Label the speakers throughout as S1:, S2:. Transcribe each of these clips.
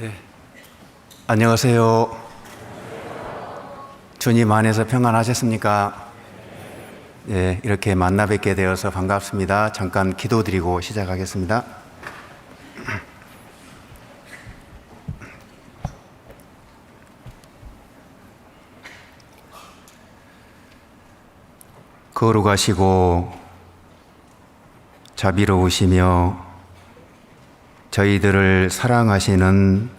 S1: 네. 안녕하세요. 주님 안에서 평안하셨습니까? 네, 이렇게 만나 뵙게 되어서 반갑습니다. 잠깐 기도드리고 시작하겠습니다. 거룩하시고 자비로우시며 저희들을 사랑하시는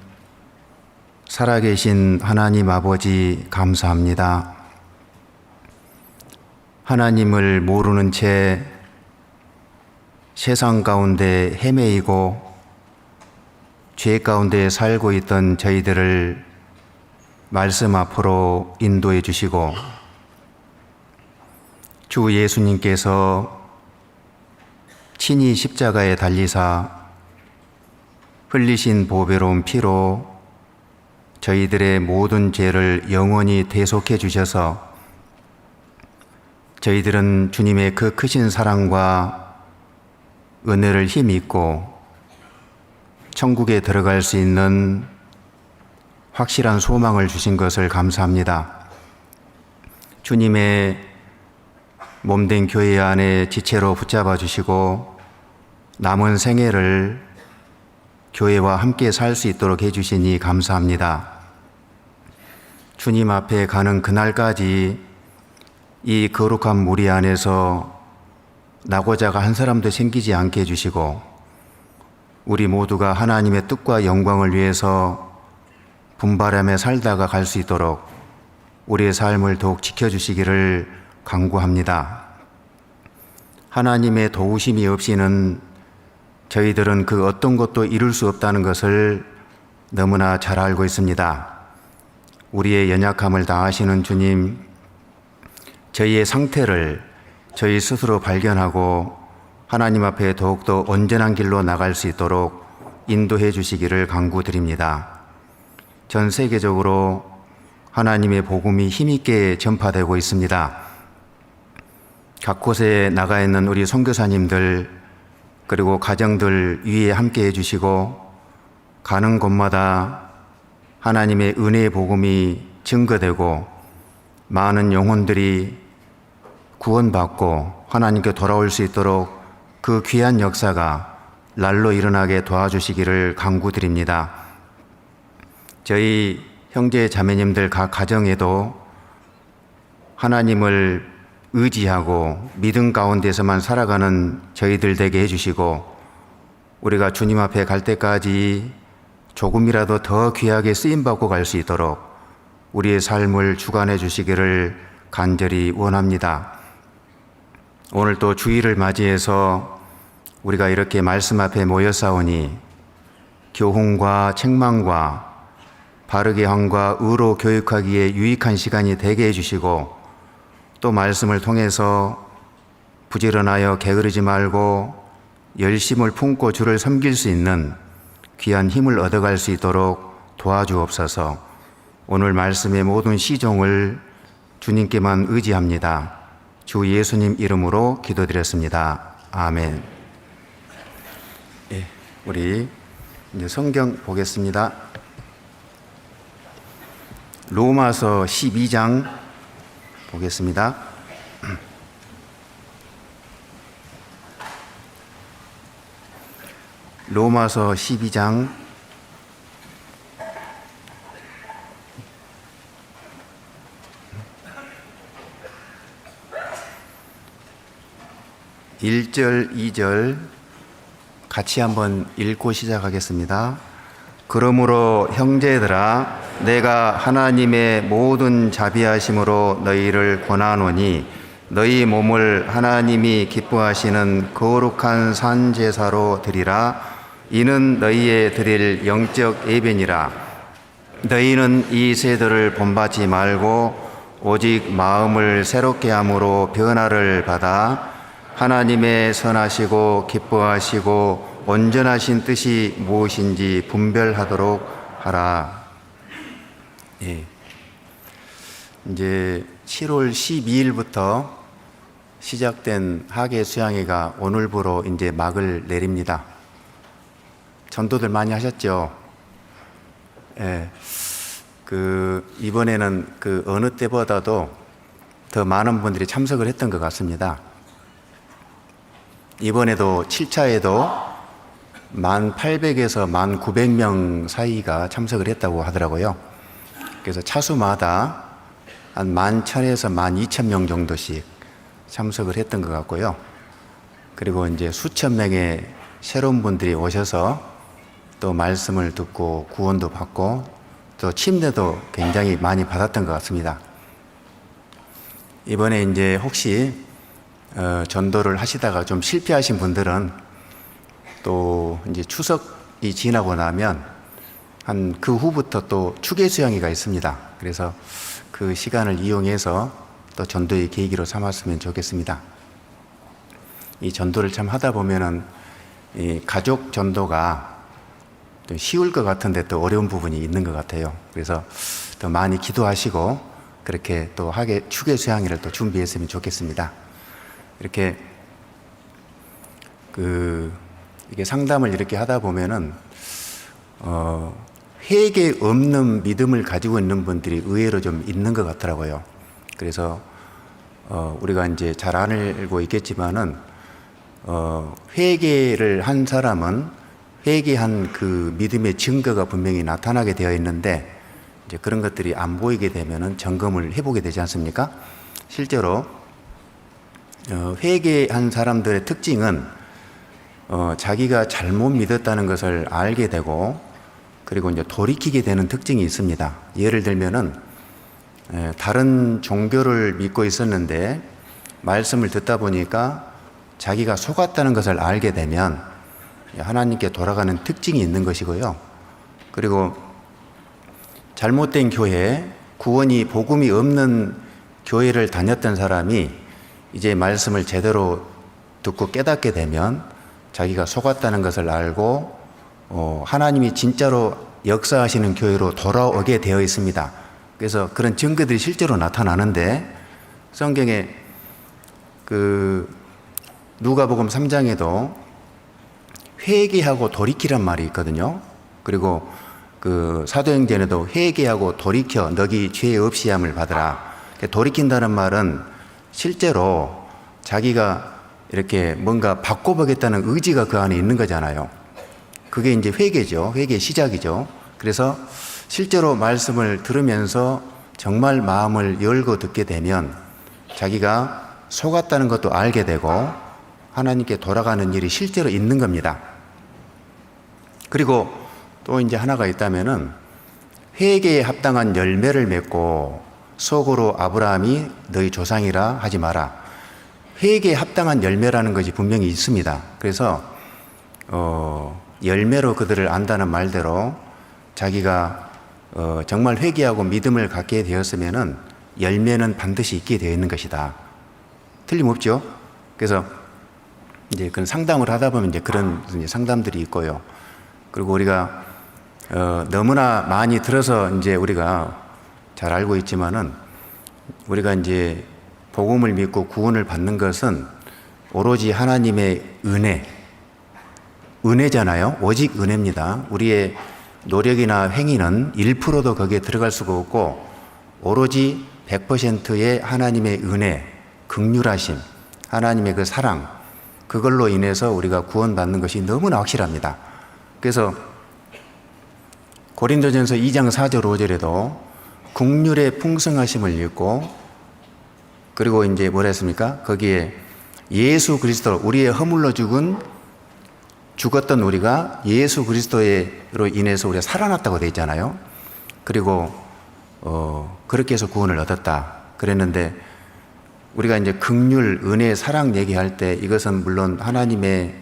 S1: 살아계신 하나님 아버지 감사합니다. 하나님을 모르는 채 세상 가운데 헤매이고 죄 가운데 살고 있던 저희들을 말씀 앞으로 인도해 주시고 주 예수님께서 친히 십자가에 달리사 흘리신 보배로운 피로 저희들의 모든 죄를 영원히 대속해 주셔서 저희들은 주님의 그 크신 사랑과 은혜를 힘입고 천국에 들어갈 수 있는 확실한 소망을 주신 것을 감사합니다. 주님의 몸된 교회 안에 지체로 붙잡아 주시고 남은 생애를 교회와 함께 살 수 있도록 해주시니 감사합니다. 주님 앞에 가는 그날까지 이 거룩한 무리 안에서 나고자가 한 사람도 생기지 않게 해주시고 우리 모두가 하나님의 뜻과 영광을 위해서 분발하며 살다가 갈 수 있도록 우리의 삶을 더욱 지켜주시기를 간구합니다. 하나님의 도우심이 없이는 저희들은 그 어떤 것도 이룰 수 없다는 것을 너무나 잘 알고 있습니다. 우리의 연약함을 다 아시는 주님, 저희의 상태를 저희 스스로 발견하고 하나님 앞에 더욱더 온전한 길로 나갈 수 있도록 인도해 주시기를 간구드립니다. 전 세계적으로 하나님의 복음이 힘있게 전파되고 있습니다. 각 곳에 나가 있는 우리 선교사님들 그리고 가정들 위에 함께 해주시고 가는 곳마다 하나님의 은혜의 복음이 증거되고 많은 영혼들이 구원받고 하나님께 돌아올 수 있도록 그 귀한 역사가 날로 일어나게 도와주시기를 간구드립니다. 저희 형제 자매님들 각 가정에도 하나님을 의지하고 믿음 가운데서만 살아가는 저희들 되게 해주시고 우리가 주님 앞에 갈 때까지 조금이라도 더 귀하게 쓰임받고 갈 수 있도록 우리의 삶을 주관해 주시기를 간절히 원합니다. 오늘 또 주일을 맞이해서 우리가 이렇게 말씀 앞에 모여싸우니 교훈과 책망과 바르게 함과 의로 교육하기에 유익한 시간이 되게 해주시고 또 말씀을 통해서 부지런하여 게으르지 말고 열심을 품고 주를 섬길 수 있는 귀한 힘을 얻어갈 수 있도록 도와주옵소서. 오늘 말씀의 모든 시종을 주님께만 의지합니다. 주 예수님 이름으로 기도드렸습니다. 아멘. 예, 우리 이제 성경 보겠습니다. 로마서 12장 보겠습니다. 로마서 12장 1절, 2절 같이 한번 읽고 시작하겠습니다. 그러므로 형제들아 내가 하나님의 모든 자비하심으로 너희를 권하노니 너희 몸을 하나님이 기뻐하시는 거룩한 산 제사로 드리라. 이는 너희의 드릴 영적 예배니라. 너희는 이 세대를 본받지 말고 오직 마음을 새롭게 함으로 변화를 받아 하나님의 선하시고 기뻐하시고 온전하신 뜻이 무엇인지 분별하도록 하라. 예. 이제 7월 12일부터 시작된 학예 수양회가 오늘부로 이제 막을 내립니다. 전도들 많이 하셨죠? 이번에는 어느 때보다도 더 많은 분들이 참석을 했던 것 같습니다. 이번에도 7차에도 1,800에서 1,900명 사이가 참석을 했다고 하더라고요. 그래서 차수마다 한 11,000에서 12,000명 정도씩 참석을 했던 것 같고요. 그리고 이제 수천 명의 새로운 분들이 오셔서 또 말씀을 듣고 구원도 받고 또 침례도 굉장히 많이 받았던 것 같습니다. 이번에 이제 혹시 전도를 하시다가 좀 실패하신 분들은 또 이제 추석이 지나고 나면 한 그 후부터 또 추계 수양회가 있습니다. 그래서 그 시간을 이용해서 또 전도의 계기로 삼았으면 좋겠습니다. 이 전도를 참 하다 보면은 이 가족 전도가 좀 쉬울 것 같은데 또 어려운 부분이 있는 것 같아요. 그래서 더 많이 기도하시고 그렇게 또 추계 수양회를 또 준비했으면 좋겠습니다. 이렇게 이게 상담을 이렇게 하다 보면은 회개 없는 믿음을 가지고 있는 분들이 의외로 좀 있는 것 같더라고요. 그래서 우리가 이제 잘 알고 있겠지만은 회개를 한 사람은 회개한 그 믿음의 증거가 분명히 나타나게 되어 있는데 이제 그런 것들이 안 보이게 되면은 점검을 해보게 되지 않습니까? 실제로 회개한 사람들의 특징은 자기가 잘못 믿었다는 것을 알게 되고 그리고 이제 돌이키게 되는 특징이 있습니다. 예를 들면은 다른 종교를 믿고 있었는데 말씀을 듣다 보니까 자기가 속았다는 것을 알게 되면 하나님께 돌아가는 특징이 있는 것이고요. 그리고 잘못된 교회, 구원이 복음이 없는 교회를 다녔던 사람이 이제 말씀을 제대로 듣고 깨닫게 되면 자기가 속았다는 것을 알고 하나님이 진짜로 역사하시는 교회로 돌아오게 되어 있습니다. 그래서 그런 증거들이 실제로 나타나는데 성경에 누가복음 3장에도 회개하고 돌이키란 말이 있거든요. 그리고 사도행전에도 회개하고 돌이켜 너희 죄 없이 함을 받으라. 돌이킨다는 말은 실제로 자기가 이렇게 뭔가 바꿔보겠다는 의지가 그 안에 있는 거잖아요. 그게 이제 회개죠. 회개의 시작이죠. 그래서 실제로 말씀을 들으면서 정말 마음을 열고 듣게 되면 자기가 속았다는 것도 알게 되고 하나님께 돌아가는 일이 실제로 있는 겁니다. 그리고 또 이제 하나가 있다면은 회개에 합당한 열매를 맺고 속으로 아브라함이 너희 조상이라 하지 마라. 회개에 합당한 열매라는 것이 분명히 있습니다. 그래서 열매로 그들을 안다는 말대로 자기가 정말 회개하고 믿음을 갖게 되었으면은 열매는 반드시 있게 되어 있는 것이다. 틀림없죠. 그래서 이제 그런 상담을 하다 보면 이제 그런 상담들이 있고요. 그리고 우리가 너무나 많이 들어서 이제 우리가 잘 알고 있지만은 우리가 이제 복음을 믿고 구원을 받는 것은 오로지 하나님의 은혜잖아요. 오직 은혜입니다. 우리의 노력이나 행위는 1%도 거기에 들어갈 수가 없고 오로지 100%의 하나님의 은혜, 긍휼하심, 하나님의 그 사랑, 그걸로 인해서 우리가 구원받는 것이 너무나 확실합니다. 그래서 고린도전서 2장 4절 5절에도 긍휼의 풍성하심을 읽고 그리고 이제 뭐라 했습니까? 거기에 예수 그리스도, 우리의 허물로 죽었던 우리가 예수 그리스도로 인해서 우리가 살아났다고 되어 있잖아요. 그리고 그렇게 해서 구원을 얻었다 그랬는데 우리가 이제 긍휼, 은혜, 사랑 얘기할 때 이것은 물론 하나님께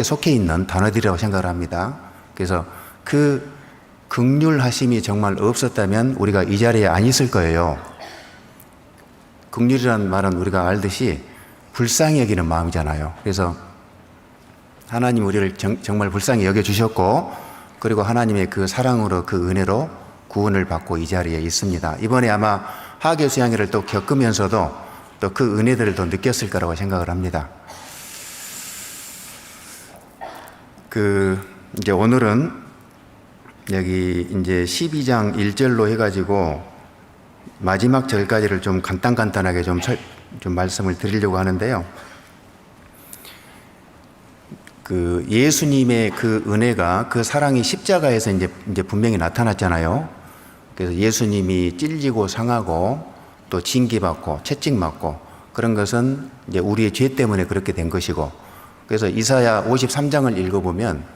S1: 속해 있는 단어들이라고 생각을 합니다. 그래서 그 긍휼하심이 정말 없었다면 우리가 이 자리에 안 있을 거예요. 긍휼이라는 말은 우리가 알듯이 불쌍히 여기는 마음이잖아요. 그래서 하나님 우리를 정말 불쌍히 여겨주셨고 그리고 하나님의 그 사랑으로 그 은혜로 구원을 받고 이 자리에 있습니다. 이번에 아마 하계 수양회를 또 겪으면서도 또 그 은혜들을 또 느꼈을 거라고 생각을 합니다. 이제 오늘은 여기 이제 12장 1절로 해가지고 마지막 절까지를 좀 간단하게 좀 말씀을 드리려고 하는데요. 그 예수님의 그 은혜가, 그 사랑이 십자가에서 이제 분명히 나타났잖아요. 그래서 예수님이 찔리고 상하고 또 징계받고 채찍맞고 그런 것은 이제 우리의 죄 때문에 그렇게 된 것이고, 그래서 이사야 53장을 읽어보면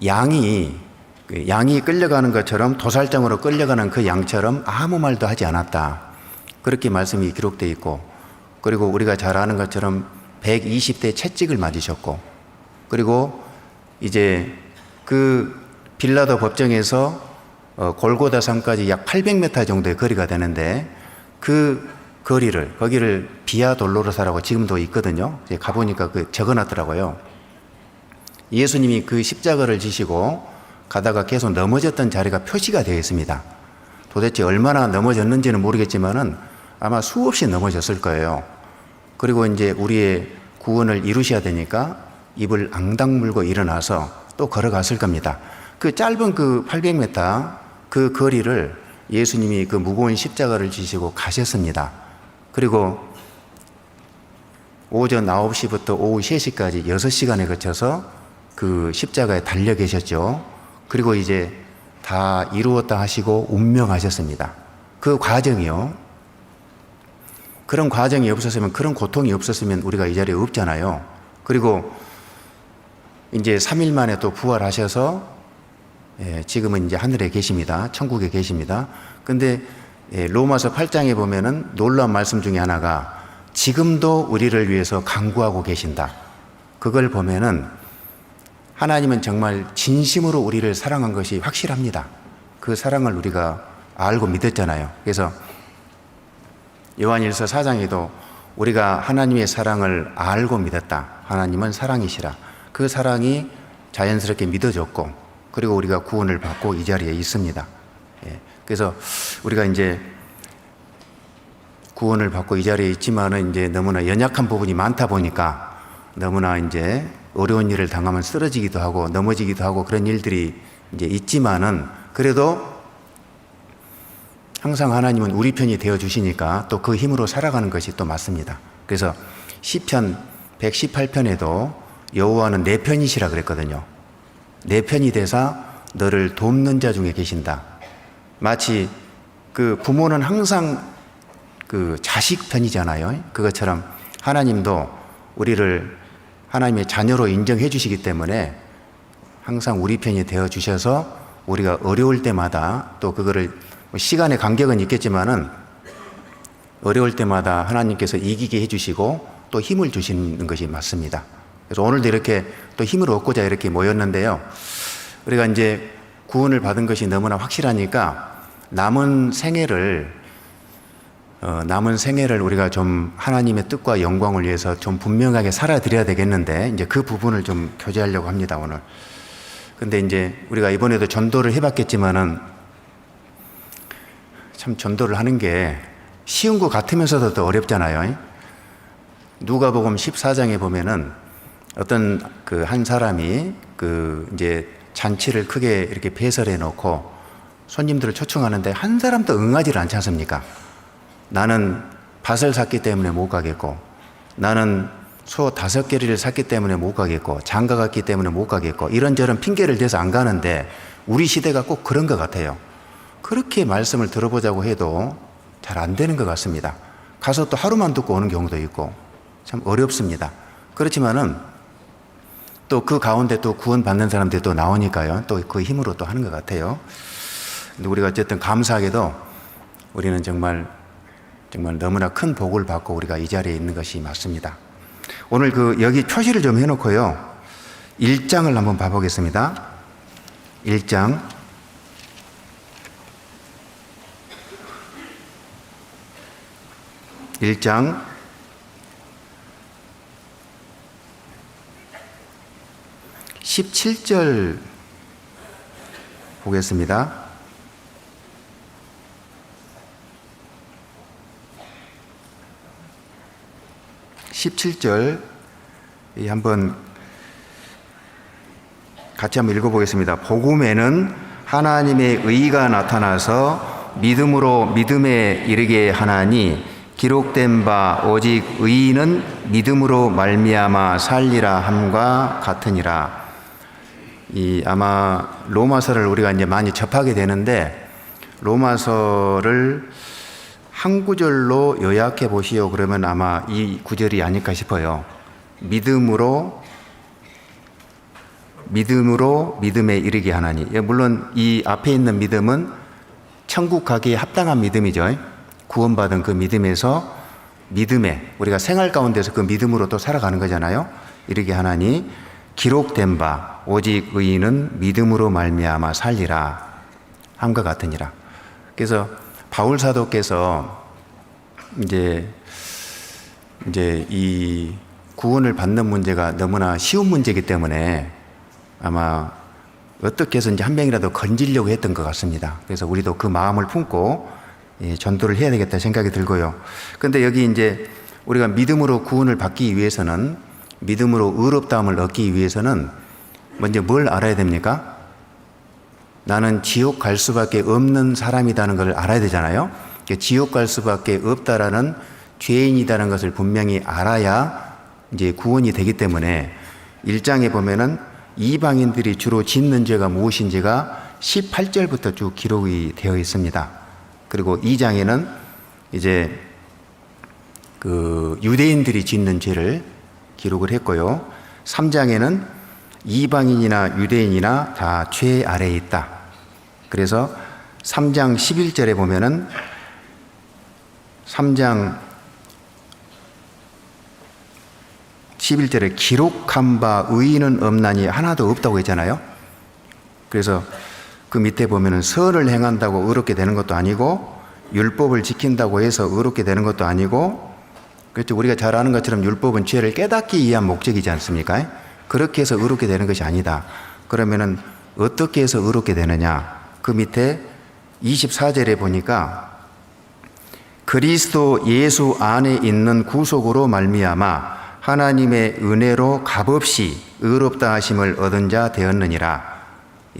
S1: 양이 끌려가는 것처럼, 도살장으로 끌려가는 그 양처럼 아무 말도 하지 않았다, 그렇게 말씀이 기록되어 있고, 그리고 우리가 잘 아는 것처럼 120대 채찍을 맞으셨고, 그리고 이제 그 빌라도 법정에서 골고다 산까지 약 800m 정도의 거리가 되는데, 그 거기를 비아 돌로로사라고 지금도 있거든요. 가보니까 그 적어놨더라고요. 예수님이 그 십자가를 지시고 가다가 계속 넘어졌던 자리가 표시가 되어 있습니다. 도대체 얼마나 넘어졌는지는 모르겠지만은 아마 수없이 넘어졌을 거예요. 그리고 이제 우리의 구원을 이루셔야 되니까 입을 앙당 물고 일어나서 또 걸어갔을 겁니다. 그 짧은 그 800m 그 거리를 예수님이 그 무거운 십자가를 지시고 가셨습니다. 그리고 오전 9시부터 오후 3시까지 6시간에 거쳐서 그 십자가에 달려 계셨죠. 그리고 이제 다 이루었다 하시고 운명하셨습니다. 그 과정이요. 그런 과정이 없었으면, 그런 고통이 없었으면 우리가 이 자리에 없잖아요. 그리고 이제 3일 만에 또 부활하셔서 지금은 이제 하늘에 계십니다. 천국에 계십니다. 근데 로마서 8장에 보면은 놀라운 말씀 중에 하나가 지금도 우리를 위해서 간구하고 계신다. 그걸 보면은 하나님은 정말 진심으로 우리를 사랑한 것이 확실합니다. 그 사랑을 우리가 알고 믿었잖아요. 그래서 요한일서 4장에도 우리가 하나님의 사랑을 알고 믿었다. 하나님은 사랑이시라. 그 사랑이 자연스럽게 믿어졌고, 그리고 우리가 구원을 받고 이 자리에 있습니다. 그래서 우리가 이제 구원을 받고 이 자리에 있지만은 이제 너무나 연약한 부분이 많다 보니까 너무나 이제 어려운 일을 당하면 쓰러지기도 하고 넘어지기도 하고 그런 일들이 이제 있지만은, 그래도 항상 하나님은 우리 편이 되어 주시니까 또 그 힘으로 살아가는 것이 또 맞습니다. 그래서 시편 118편에도 여호와는 내 편이시라 그랬거든요. 내 편이 되사 너를 돕는 자 중에 계신다. 마치 그 부모는 항상 그 자식 편이잖아요. 그것처럼 하나님도 우리를 하나님의 자녀로 인정해 주시기 때문에 항상 우리 편이 되어 주셔서 우리가 어려울 때마다, 또 그거를 시간의 간격은 있겠지만은 어려울 때마다 하나님께서 이기게 해 주시고 또 힘을 주시는 것이 맞습니다. 그래서 오늘도 이렇게 또 힘을 얻고자 이렇게 모였는데요. 우리가 이제 구원을 받은 것이 너무나 확실하니까 남은 생애를 우리가 좀 하나님의 뜻과 영광을 위해서 좀 분명하게 살아드려야 되겠는데, 이제 그 부분을 좀 교제하려고 합니다, 오늘. 근데 이제 우리가 이번에도 전도를 해봤겠지만은 참 전도를 하는 게 쉬운 것 같으면서도 더 어렵잖아요. 누가복음 14장에 보면은 어떤 그 한 사람이 그 이제 잔치를 크게 이렇게 배설해 놓고 손님들을 초청하는데 한 사람도 응하지를 않지 않습니까? 나는 밭을 샀기 때문에 못 가겠고, 나는 소 5개를 샀기 때문에 못 가겠고, 장가 갔기 때문에 못 가겠고, 이런저런 핑계를 대서 안 가는데, 우리 시대가 꼭 그런 것 같아요. 그렇게 말씀을 들어보자고 해도 잘 안 되는 것 같습니다. 가서 또 하루만 듣고 오는 경우도 있고 참 어렵습니다. 그렇지만은 또 그 가운데 또 구원받는 사람들이 또 나오니까요. 또 그 힘으로 또 하는 것 같아요. 근데 우리가 어쨌든 감사하게도 우리는 정말 너무나 큰 복을 받고 우리가 이 자리에 있는 것이 맞습니다. 오늘 여기 표시를 좀 해놓고요. 1장을 한번 봐보겠습니다. 1장. 1장 17절 보겠습니다. 17절 한번 같이 한번 읽어보겠습니다. 복음에는 하나님의 의가 나타나서 믿음으로 믿음에 이르게 하나니 기록된 바 오직 의인은 믿음으로 말미암아 살리라 함과 같으니라. 이 아마 로마서를 우리가 이제 많이 접하게 되는데 로마서를 한 구절로 요약해 보시오 그러면 아마 이 구절이 아닐까 싶어요. 믿음으로 믿음에 이르게 하나니. 물론 이 앞에 있는 믿음은 천국 가기에 합당한 믿음이죠. 구원받은 그 믿음에서 믿음에 우리가 생활 가운데서 그 믿음으로 또 살아가는 거잖아요. 이르게 하나니 기록된 바 오직 의인은 믿음으로 말미암아 살리라 함과 같으니라. 그래서 바울 사도께서 이제 이 구원을 받는 문제가 너무나 쉬운 문제이기 때문에 아마 어떻게 해서 이제 한 명이라도 건지려고 했던 것 같습니다. 그래서 우리도 그 마음을 품고 전도를 해야 되겠다 생각이 들고요. 그런데 여기 이제 우리가 믿음으로 구원을 받기 위해서는, 믿음으로 의롭다함을 얻기 위해서는 먼저 뭘 알아야 됩니까? 나는 지옥 갈 수밖에 없는 사람이라는 걸 알아야 되잖아요. 지옥 갈 수밖에 없다라는 죄인이라는 것을 분명히 알아야 이제 구원이 되기 때문에 1장에 보면은 이방인들이 주로 짓는 죄가 무엇인지가 18절부터 쭉 기록이 되어 있습니다. 그리고 2장에는 이제 그 유대인들이 짓는 죄를 기록을 했고요. 3장에는 이방인이나 유대인이나 다 죄 아래에 있다. 그래서 3장 11절에 보면은 3장 11절에 기록한 바 의인은 없나니 하나도 없다고 했잖아요. 그래서 그 밑에 보면은 선을 행한다고 의롭게 되는 것도 아니고 율법을 지킨다고 해서 의롭게 되는 것도 아니고, 그렇죠. 우리가 잘 아는 것처럼 율법은 죄를 깨닫기 위한 목적이지 않습니까? 그렇게 해서 의롭게 되는 것이 아니다. 그러면은 어떻게 해서 의롭게 되느냐? 그 밑에 24절에 보니까 그리스도 예수 안에 있는 구속으로 말미암아 하나님의 은혜로 값없이 의롭다 하심을 얻은 자 되었느니라.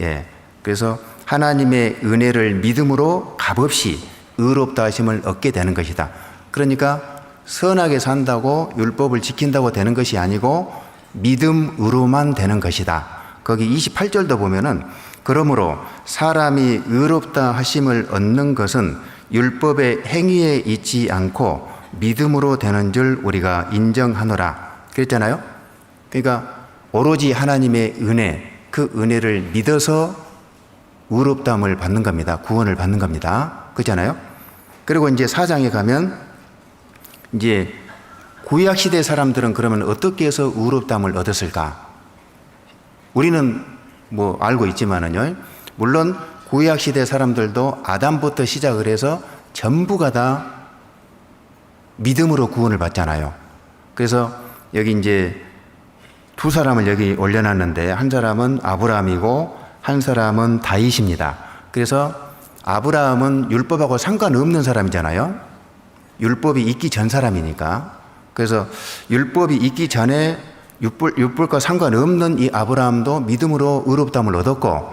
S1: 예. 그래서 하나님의 은혜를 믿음으로 값없이 의롭다 하심을 얻게 되는 것이다. 그러니까 선하게 산다고 율법을 지킨다고 되는 것이 아니고 믿음으로만 되는 것이다. 거기 28절도 보면은 그러므로 사람이 의롭다 하심을 얻는 것은 율법의 행위에 있지 않고 믿음으로 되는 줄 우리가 인정하노라 그랬잖아요. 그러니까 오로지 하나님의 은혜, 그 은혜를 믿어서 의롭다함을 받는 겁니다. 구원을 받는 겁니다. 그렇잖아요. 그리고 이제 4장에 가면 이제 구약시대 사람들은 그러면 어떻게 해서 의롭다함을 얻었을까? 우리는 뭐 알고 있지만은요, 물론 구약시대 사람들도 아담부터 시작을 해서 전부가 다 믿음으로 구원을 받잖아요. 그래서 여기 이제 두 사람을 여기 올려놨는데 한 사람은 아브라함이고 한 사람은 다윗입니다. 그래서 아브라함은 율법하고 상관없는 사람이잖아요. 율법이 있기 전 사람이니까. 그래서 율법이 있기 전에 율법과 상관없는 이 아브라함도 믿음으로 의롭다함을 얻었고,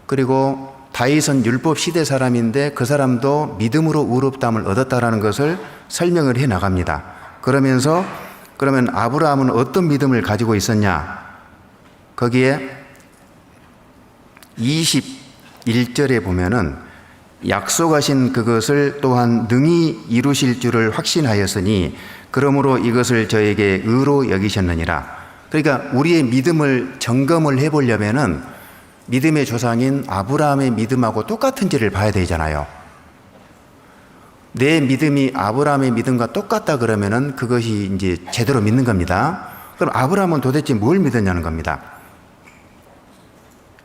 S1: 그리고 다윗은 율법 시대 사람인데 그 사람도 믿음으로 의롭다함을 얻었다라는 것을 설명을 해 나갑니다. 그러면서 그러면 아브라함은 어떤 믿음을 가지고 있었냐? 거기에 21절에 보면은 약속하신 그것을 또한 능히 이루실 줄을 확신하였으니 그러므로 이것을 저에게 의로 여기셨느니라. 그러니까 우리의 믿음을 점검을 해보려면은 믿음의 조상인 아브라함의 믿음하고 똑같은지를 봐야 되잖아요. 내 믿음이 아브라함의 믿음과 똑같다 그러면은 그것이 이제 제대로 믿는 겁니다. 그럼 아브라함은 도대체 뭘 믿었냐는 겁니다.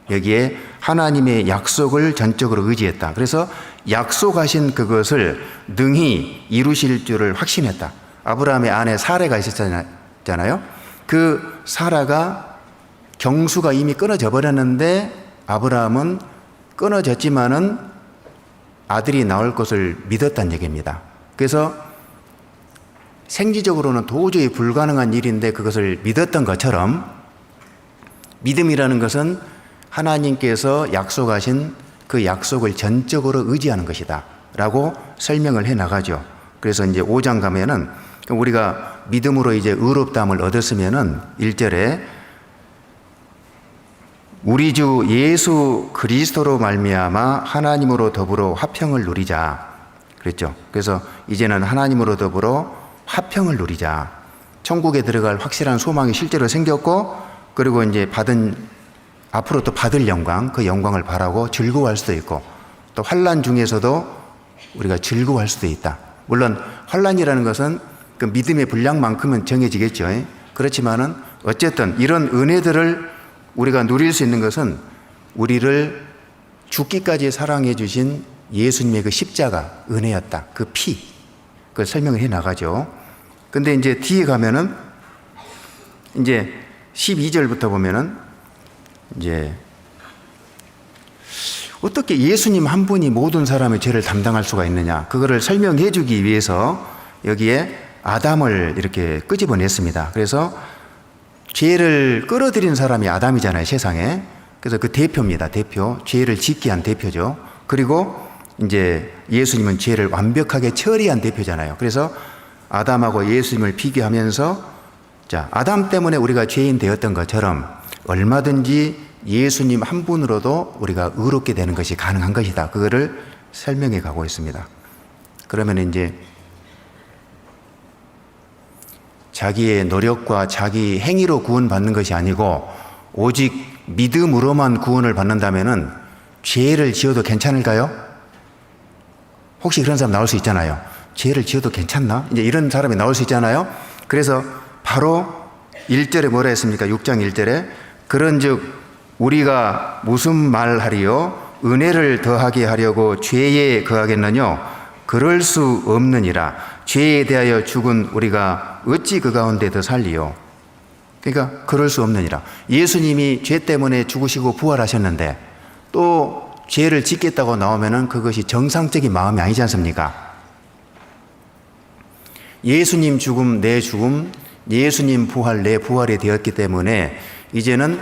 S1: 여기에 하나님의 약속을 전적으로 의지했다. 그래서 약속하신 그것을 능히 이루실 줄을 확신했다. 아브라함의 아내 사라가 있었잖아요. 그 사라가 경수가 이미 끊어져 버렸는데 아브라함은 끊어졌지만은 아들이 나올 것을 믿었다는 얘기입니다. 그래서 생리적으로는 도저히 불가능한 일인데 그것을 믿었던 것처럼 믿음이라는 것은 하나님께서 약속하신 그 약속을 전적으로 의지하는 것이다 라고 설명을 해 나가죠. 그래서 이제 5장 가면은 우리가 믿음으로 이제 의롭다함을 얻었으면은 1절에 우리 주 예수 그리스도로 말미암아 하나님으로 더불어 화평을 누리자 그랬죠. 그래서 이제는 하나님으로 더불어 화평을 누리자. 천국에 들어갈 확실한 소망이 실제로 생겼고, 그리고 이제 앞으로 또 받을 영광, 그 영광을 바라고 즐거워할 수도 있고, 또 환난 중에서도 우리가 즐거워할 수도 있다. 물론 환난이라는 것은 그 믿음의 분량만큼은 정해지겠죠. 그렇지만은 어쨌든 이런 은혜들을 우리가 누릴 수 있는 것은 우리를 죽기까지 사랑해 주신 예수님의 그 십자가 은혜였다. 그 피, 그걸 설명을 해 나가죠. 근데 이제 뒤에 가면은 이제 12절부터 보면은 이제 어떻게 예수님 한 분이 모든 사람의 죄를 담당할 수가 있느냐, 그거를 설명해 주기 위해서 여기에 아담을 이렇게 끄집어냈습니다. 그래서 죄를 끌어들인 사람이 아담이잖아요, 세상에. 그래서 그 대표입니다, 대표. 죄를 짓게 한 대표죠. 그리고 이제 예수님은 죄를 완벽하게 처리한 대표잖아요. 그래서 아담하고 예수님을 비교하면서 자, 아담 때문에 우리가 죄인 되었던 것처럼 얼마든지 예수님 한 분으로도 우리가 의롭게 되는 것이 가능한 것이다. 그거를 설명해 가고 있습니다. 그러면 이제 자기의 노력과 자기 행위로 구원받는 것이 아니고 오직 믿음으로만 구원을 받는다면은 죄를 지어도 괜찮을까요? 혹시 그런 사람 나올 수 있잖아요. 죄를 지어도 괜찮나? 이제 이런 사람이 나올 수 있잖아요. 그래서 바로 1절에 뭐라 했습니까? 6장 1절에 그런즉 우리가 무슨 말하리요? 은혜를 더하게 하려고 죄에 거하겠느뇨? 그럴 수 없느니라. 죄에 대하여 죽은 우리가 어찌 그 가운데 더 살리요? 그러니까 그럴 수 없느니라. 예수님이 죄 때문에 죽으시고 부활하셨는데 또 죄를 짓겠다고 나오면은 그것이 정상적인 마음이 아니지 않습니까? 예수님 죽음, 내 죽음, 예수님 부활, 내 부활이 되었기 때문에 이제는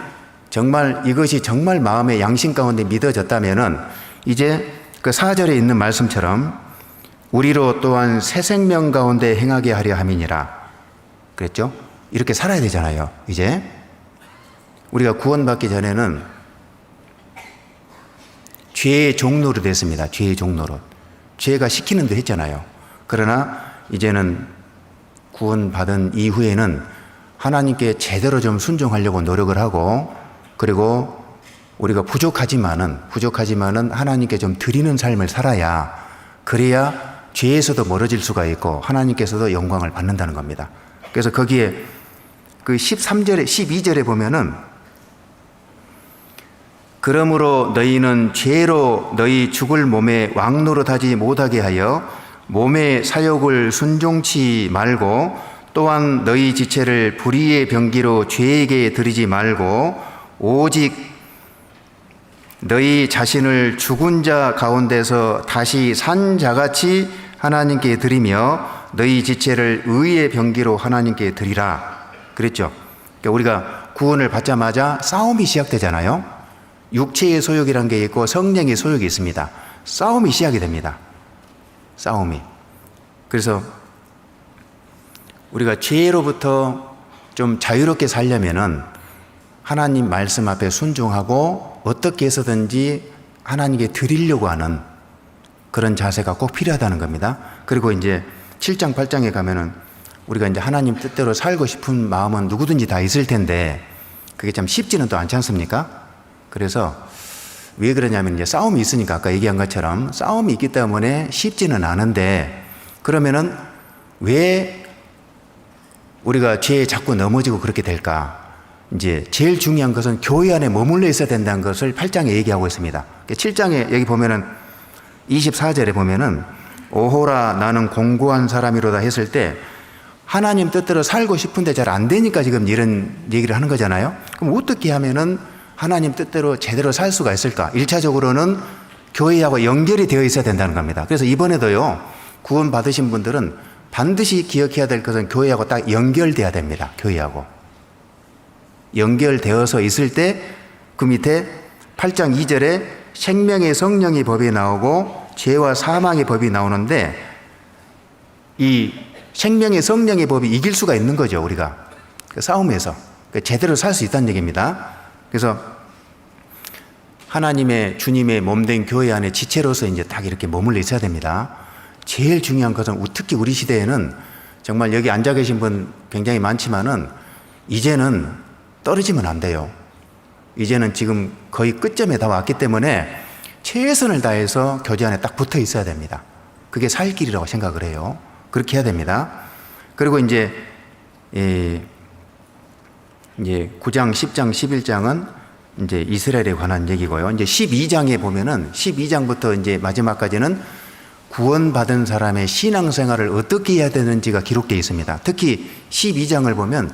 S1: 정말 이것이 정말 마음의 양심 가운데 믿어졌다면은 이제 그 4절에 있는 말씀처럼 우리로 또한 새 생명 가운데 행하게 하려 함이니라. 그랬죠? 이렇게 살아야 되잖아요. 이제 우리가 구원받기 전에는 죄의 종로로 됐습니다. 죄의 종로로. 죄가 시키는 대로 했잖아요. 그러나 이제는 구원받은 이후에는 하나님께 제대로 좀 순종하려고 노력을 하고, 그리고 우리가 부족하지만은 하나님께 좀 드리는 삶을 살아야, 그래야 죄에서도 멀어질 수가 있고 하나님께서도 영광을 받는다는 겁니다. 그래서 거기에 그 13절에 12절에 보면은 그러므로 너희는 죄로 너희 죽을 몸에 왕노릇하지 못하게 하여 몸의 사욕을 순종치 말고 또한 너희 지체를 불의의 병기로 죄에게 드리지 말고 오직 너희 자신을 죽은 자 가운데서 다시 산 자같이 하나님께 드리며 너희 지체를 의의 병기로 하나님께 드리라 그랬죠. 그러니까 우리가 구원을 받자마자 싸움이 시작되잖아요. 육체의 소욕이란 게 있고 성령의 소욕이 있습니다. 싸움이 시작이 됩니다. 싸움이. 그래서 우리가 죄로부터 좀 자유롭게 살려면은 하나님 말씀 앞에 순종하고 어떻게 해서든지 하나님께 드리려고 하는 그런 자세가 꼭 필요하다는 겁니다. 그리고 이제 7장, 8장에 가면은 우리가 이제 하나님 뜻대로 살고 싶은 마음은 누구든지 다 있을 텐데 그게 참 쉽지는 또 않지 않습니까? 그래서 왜 그러냐면 이제 싸움이 있으니까 아까 얘기한 것처럼 싸움이 있기 때문에 쉽지는 않은데 그러면은 왜 우리가 죄에 자꾸 넘어지고 그렇게 될까? 이제 제일 중요한 것은 교회 안에 머물러 있어야 된다는 것을 8장에 얘기하고 있습니다. 7장에 여기 보면은 24절에 보면은 오호라 나는 공고한 사람이로다 했을 때 하나님 뜻대로 살고 싶은데 잘 안 되니까 지금 이런 얘기를 하는 거잖아요. 그럼 어떻게 하면은 하나님 뜻대로 제대로 살 수가 있을까? 1차적으로는 교회하고 연결이 되어 있어야 된다는 겁니다. 그래서 이번에도요, 구원 받으신 분들은 반드시 기억해야 될 것은 교회하고 딱 연결돼야 됩니다. 교회하고. 연결되어서 있을 때 그 밑에 8장 2절에 생명의 성령의 법이 나오고 죄와 사망의 법이 나오는데 이 생명의 성령의 법이 이길 수가 있는 거죠, 우리가. 그 싸움에서. 제대로 살 수 있다는 얘기입니다. 그래서 하나님의 주님의 몸된 교회 안에 지체로서 이제 딱 이렇게 머물러 있어야 됩니다. 제일 중요한 것은 특히 우리 시대에는 정말 여기 앉아 계신 분 굉장히 많지만은 이제는 떨어지면 안 돼요. 이제는 지금 거의 끝점에 다 왔기 때문에 최선을 다해서 교제 안에 딱 붙어 있어야 됩니다. 그게 살 길이라고 생각을 해요. 그렇게 해야 됩니다. 그리고 이제 9장, 10장, 11장은 이제 이스라엘에 관한 얘기고요. 이제 12장에 보면은 12장부터 이제 마지막까지는 구원받은 사람의 신앙생활을 어떻게 해야 되는지가 기록되어 있습니다. 특히 12장을 보면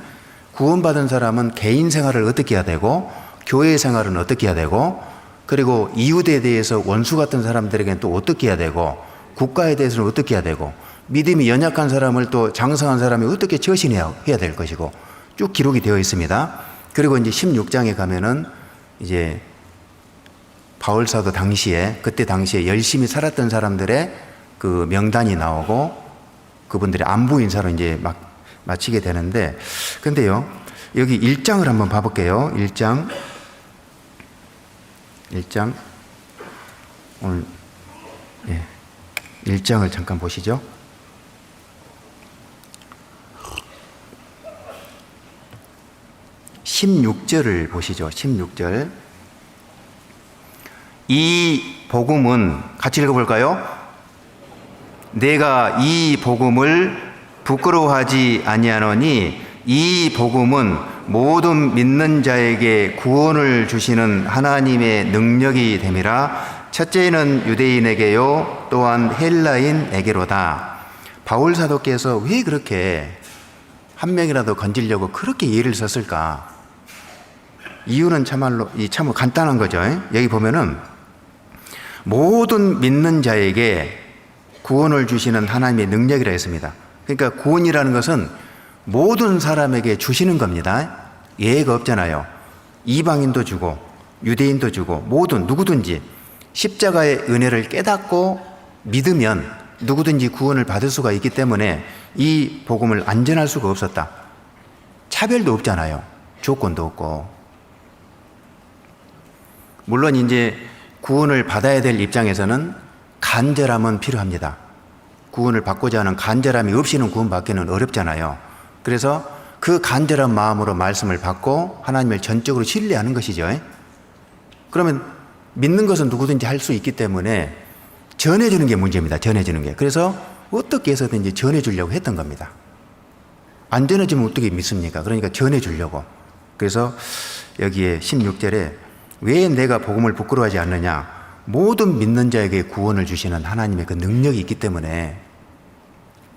S1: 구원받은 사람은 개인 생활을 어떻게 해야 되고 교회 생활은 어떻게 해야 되고 그리고 이웃에 대해서 원수 같은 사람들에게는 또 어떻게 해야 되고 국가에 대해서는 어떻게 해야 되고 믿음이 연약한 사람을 또 장성한 사람이 어떻게 처신해야 될 것이고 쭉 기록이 되어 있습니다. 그리고 이제 16장에 가면은 이제 바울사도 그때 당시에 열심히 살았던 사람들의 그 명단이 나오고 그분들의 안부 인사로 이제 막 마치게 되는데, 근데요, 여기 1장을 한번 봐볼게요. 1장. 오늘, 1장을 잠깐 보시죠. 16절을 보시죠. 16절. 이 복음은 같이 읽어볼까요? 내가 이 복음을 부끄러워하지 아니하노니 이 복음은 모든 믿는 자에게 구원을 주시는 하나님의 능력이 됨이라. 첫째는 유대인에게요 또한 헬라인에게로다. 바울 사도께서 왜 그렇게 한 명이라도 건지려고 그렇게 예를 썼을까? 이유는 참말로 간단한 거죠. 여기 보면은 모든 믿는 자에게 구원을 주시는 하나님의 능력이라 했습니다. 그러니까 구원이라는 것은 모든 사람에게 주시는 겁니다. 예외가 없잖아요. 이방인도 주고 유대인도 주고 모든 누구든지 십자가의 은혜를 깨닫고 믿으면 누구든지 구원을 받을 수가 있기 때문에 이 복음을 안전할 수가 없었다. 차별도 없잖아요. 조건도 없고. 물론 이제 구원을 받아야 될 입장에서는 간절함은 필요합니다. 구원을 받고자 하는 간절함이 없이는 구원받기는 어렵잖아요. 그래서 그 간절한 마음으로 말씀을 받고 하나님을 전적으로 신뢰하는 것이죠. 그러면 믿는 것은 누구든지 할 수 있기 때문에 전해주는 게 문제입니다. 전해주는 게. 그래서 어떻게 해서든지 전해주려고 했던 겁니다. 안 전해주면 어떻게 믿습니까? 그러니까 전해주려고. 그래서 여기에 16절에 왜 내가 복음을 부끄러워하지 않느냐? 모든 믿는 자에게 구원을 주시는 하나님의 그 능력이 있기 때문에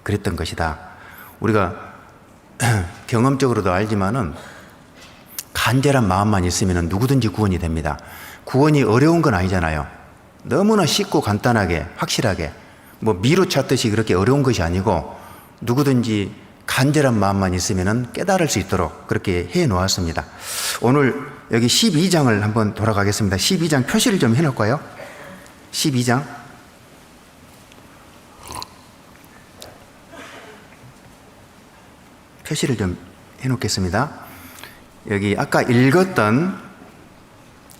S1: 그랬던 것이다. 우리가 경험적으로도 알지만은 간절한 마음만 있으면 누구든지 구원이 됩니다. 구원이 어려운 건 아니잖아요. 너무나 쉽고 간단하게 확실하게 뭐 미로 찾듯이 그렇게 어려운 것이 아니고 누구든지 간절한 마음만 있으면 깨달을 수 있도록 그렇게 해 놓았습니다. 오늘 여기 12장을 한번 돌아가겠습니다. 12장 표시를 좀 해놓을까요? 12장. 표시를 좀 해놓겠습니다. 여기 아까 읽었던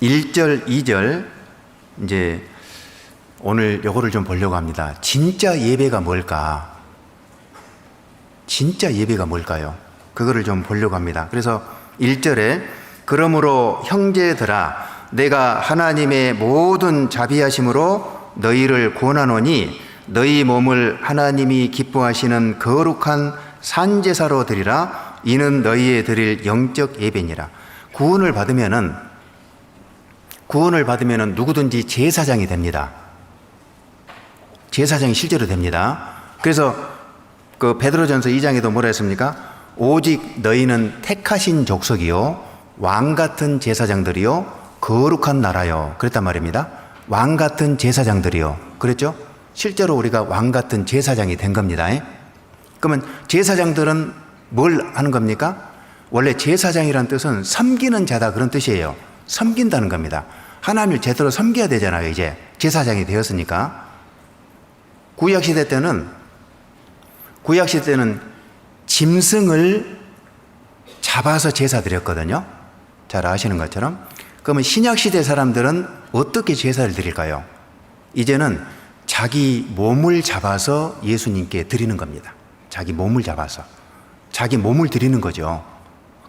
S1: 1절, 2절, 이제 오늘 요거를 좀 보려고 합니다. 진짜 예배가 뭘까? 진짜 예배가 뭘까요? 그거를 좀 보려고 합니다. 그래서 1절에 그러므로 형제들아 내가 하나님의 모든 자비하심으로 너희를 권하노니 너희 몸을 하나님이 기뻐하시는 거룩한 산제사로 드리라. 이는 너희의 드릴 영적 예배니라. 구원을 받으면은 누구든지 제사장이 됩니다. 제사장이 실제로 됩니다. 그래서 그 베드로전서 2장에도 뭐라 했습니까? 오직 너희는 택하신 족속이요 왕 같은 제사장들이요 거룩한 나라요. 그랬단 말입니다. 왕 같은 제사장들이요. 그랬죠? 실제로 우리가 왕 같은 제사장이 된 겁니다. 그러면 제사장들은 뭘 하는 겁니까? 원래 제사장이란 뜻은 섬기는 자다 그런 뜻이에요. 섬긴다는 겁니다. 하나님을 제대로 섬겨야 되잖아요. 이제 제사장이 되었으니까. 구약시대 때는 짐승을 잡아서 제사 드렸거든요. 잘 아시는 것처럼. 그러면 신약시대 사람들은 어떻게 제사를 드릴까요? 이제는 자기 몸을 잡아서 예수님께 드리는 겁니다. 자기 몸을 잡아서. 자기 몸을 드리는 거죠.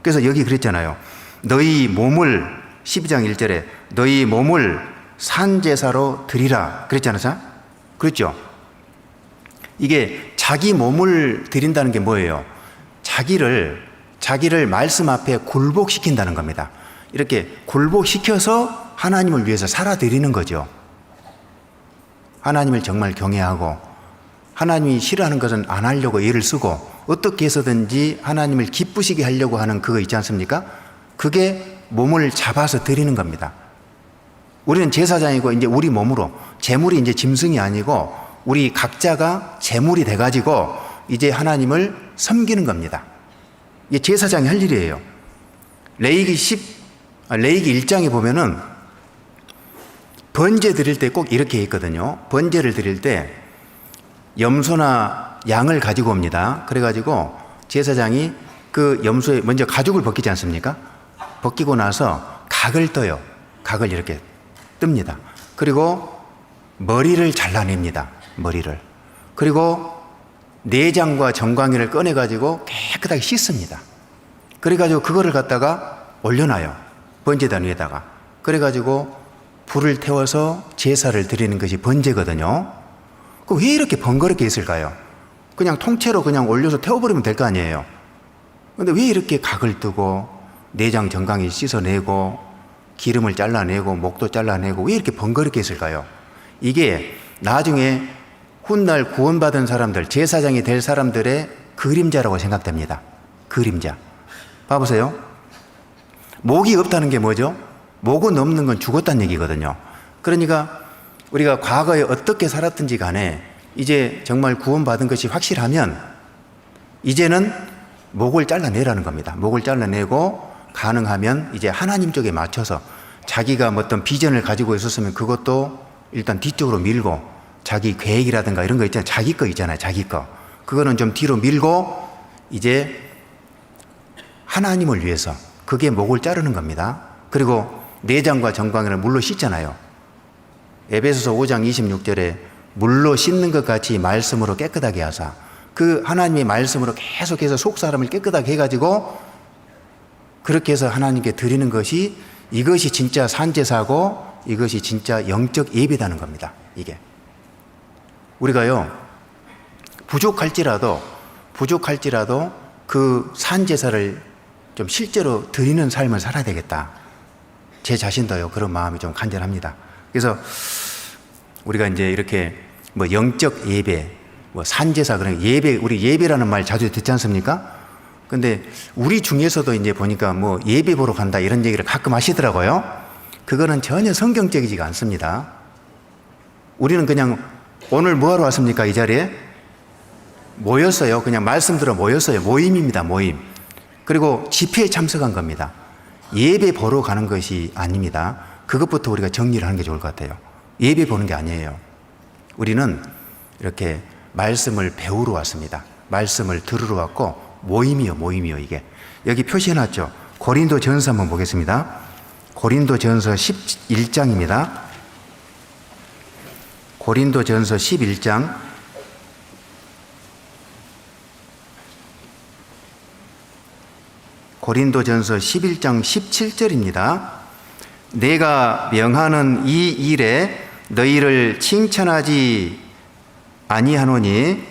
S1: 그래서 여기 그랬잖아요. 너희 몸을 12장 1절에 너희 몸을 산제사로 드리라 그랬잖아요. 그렇죠? 이게 자기 몸을 드린다는 게 뭐예요? 자기를 말씀 앞에 굴복시킨다는 겁니다. 이렇게 굴복시켜서 하나님을 위해서 살아드리는 거죠. 하나님을 정말 경외하고 하나님이 싫어하는 것은 안 하려고 애를 쓰고 어떻게 해서든지 하나님을 기쁘시게 하려고 하는 그거 있지 않습니까? 그게 몸을 잡아서 드리는 겁니다. 우리는 제사장이고 이제 우리 몸으로 제물이 이제 짐승이 아니고 우리 각자가 제물이 돼가지고 이제 하나님을 섬기는 겁니다. 이게 제사장이 할 일이에요. 레위기 1장에 보면은 번제 드릴 때 꼭 이렇게 있거든요. 번제를 드릴 때 염소나 양을 가지고 옵니다. 그래가지고 제사장이 그 염소에 먼저 가죽을 벗기지 않습니까? 벗기고 나서 각을 떠요. 각을 이렇게 뜹니다. 그리고 머리를 잘라냅니다. 머리를. 그리고 내장과 정강이를 꺼내가지고 깨끗하게 씻습니다. 그래가지고 그거를 갖다가 올려놔요. 번제단 위에다가. 그래가지고 불을 태워서 제사를 드리는 것이 번제거든요. 왜 이렇게 번거롭게 했을까요? 그냥 통째로 그냥 올려서 태워버리면 될 거 아니에요. 근데 왜 이렇게 각을 뜨고 내장 정강이 씻어내고 기름을 잘라내고 목도 잘라내고 왜 이렇게 번거롭게 했을까요? 이게 나중에 훗날 구원받은 사람들, 제사장이 될 사람들의 그림자라고 생각됩니다. 그림자. 봐보세요. 목이 없다는 게 뭐죠? 목은 없는 건 죽었다는 얘기거든요. 그러니까 우리가 과거에 어떻게 살았든지 간에 이제 정말 구원받은 것이 확실하면 이제는 목을 잘라내라는 겁니다. 목을 잘라내고 가능하면 이제 하나님 쪽에 맞춰서 자기가 어떤 비전을 가지고 있었으면 그것도 일단 뒤쪽으로 밀고 자기 계획이라든가 이런 거 있잖아요. 자기 거 있잖아요. 자기 거. 그거는 좀 뒤로 밀고 이제 하나님을 위해서 그게 목을 자르는 겁니다. 그리고 내장과 정강이를 물로 씻잖아요. 에베소서 5장 26절에 물로 씻는 것 같이 말씀으로 깨끗하게 하사 그 하나님의 말씀으로 계속해서 속사람을 깨끗하게 해가지고 그렇게 해서 하나님께 드리는 것이 이것이 진짜 산제사고 이것이 진짜 영적 예배다는 겁니다. 이게 우리가요 부족할지라도 그 산제사를 좀 실제로 드리는 삶을 살아야 되겠다. 제 자신도요 그런 마음이 좀 간절합니다. 그래서 우리가 이제 이렇게 뭐 영적 예배, 뭐 산제사 그런 예배, 우리 예배라는 말 자주 듣지 않습니까? 근데 우리 중에서도 이제 보니까 뭐 예배 보러 간다 이런 얘기를 가끔 하시더라고요. 그거는 전혀 성경적이지가 않습니다. 우리는 그냥 오늘 뭐 하러 왔습니까? 이 자리에 모였어요. 그냥 말씀 들어 모였어요. 모임입니다. 모임. 그리고 집회에 참석한 겁니다. 예배 보러 가는 것이 아닙니다. 그것부터 우리가 정리를 하는 게 좋을 것 같아요. 예배 보는 게 아니에요. 우리는 이렇게 말씀을 배우러 왔습니다. 말씀을 들으러 왔고 모임이요 이게. 여기 표시해놨죠. 고린도 전서 한번 보겠습니다. 고린도 전서 11장입니다. 고린도 전서 11장 11장 17절입니다. 내가 명하는 이 일에 너희를 칭찬하지 아니하노니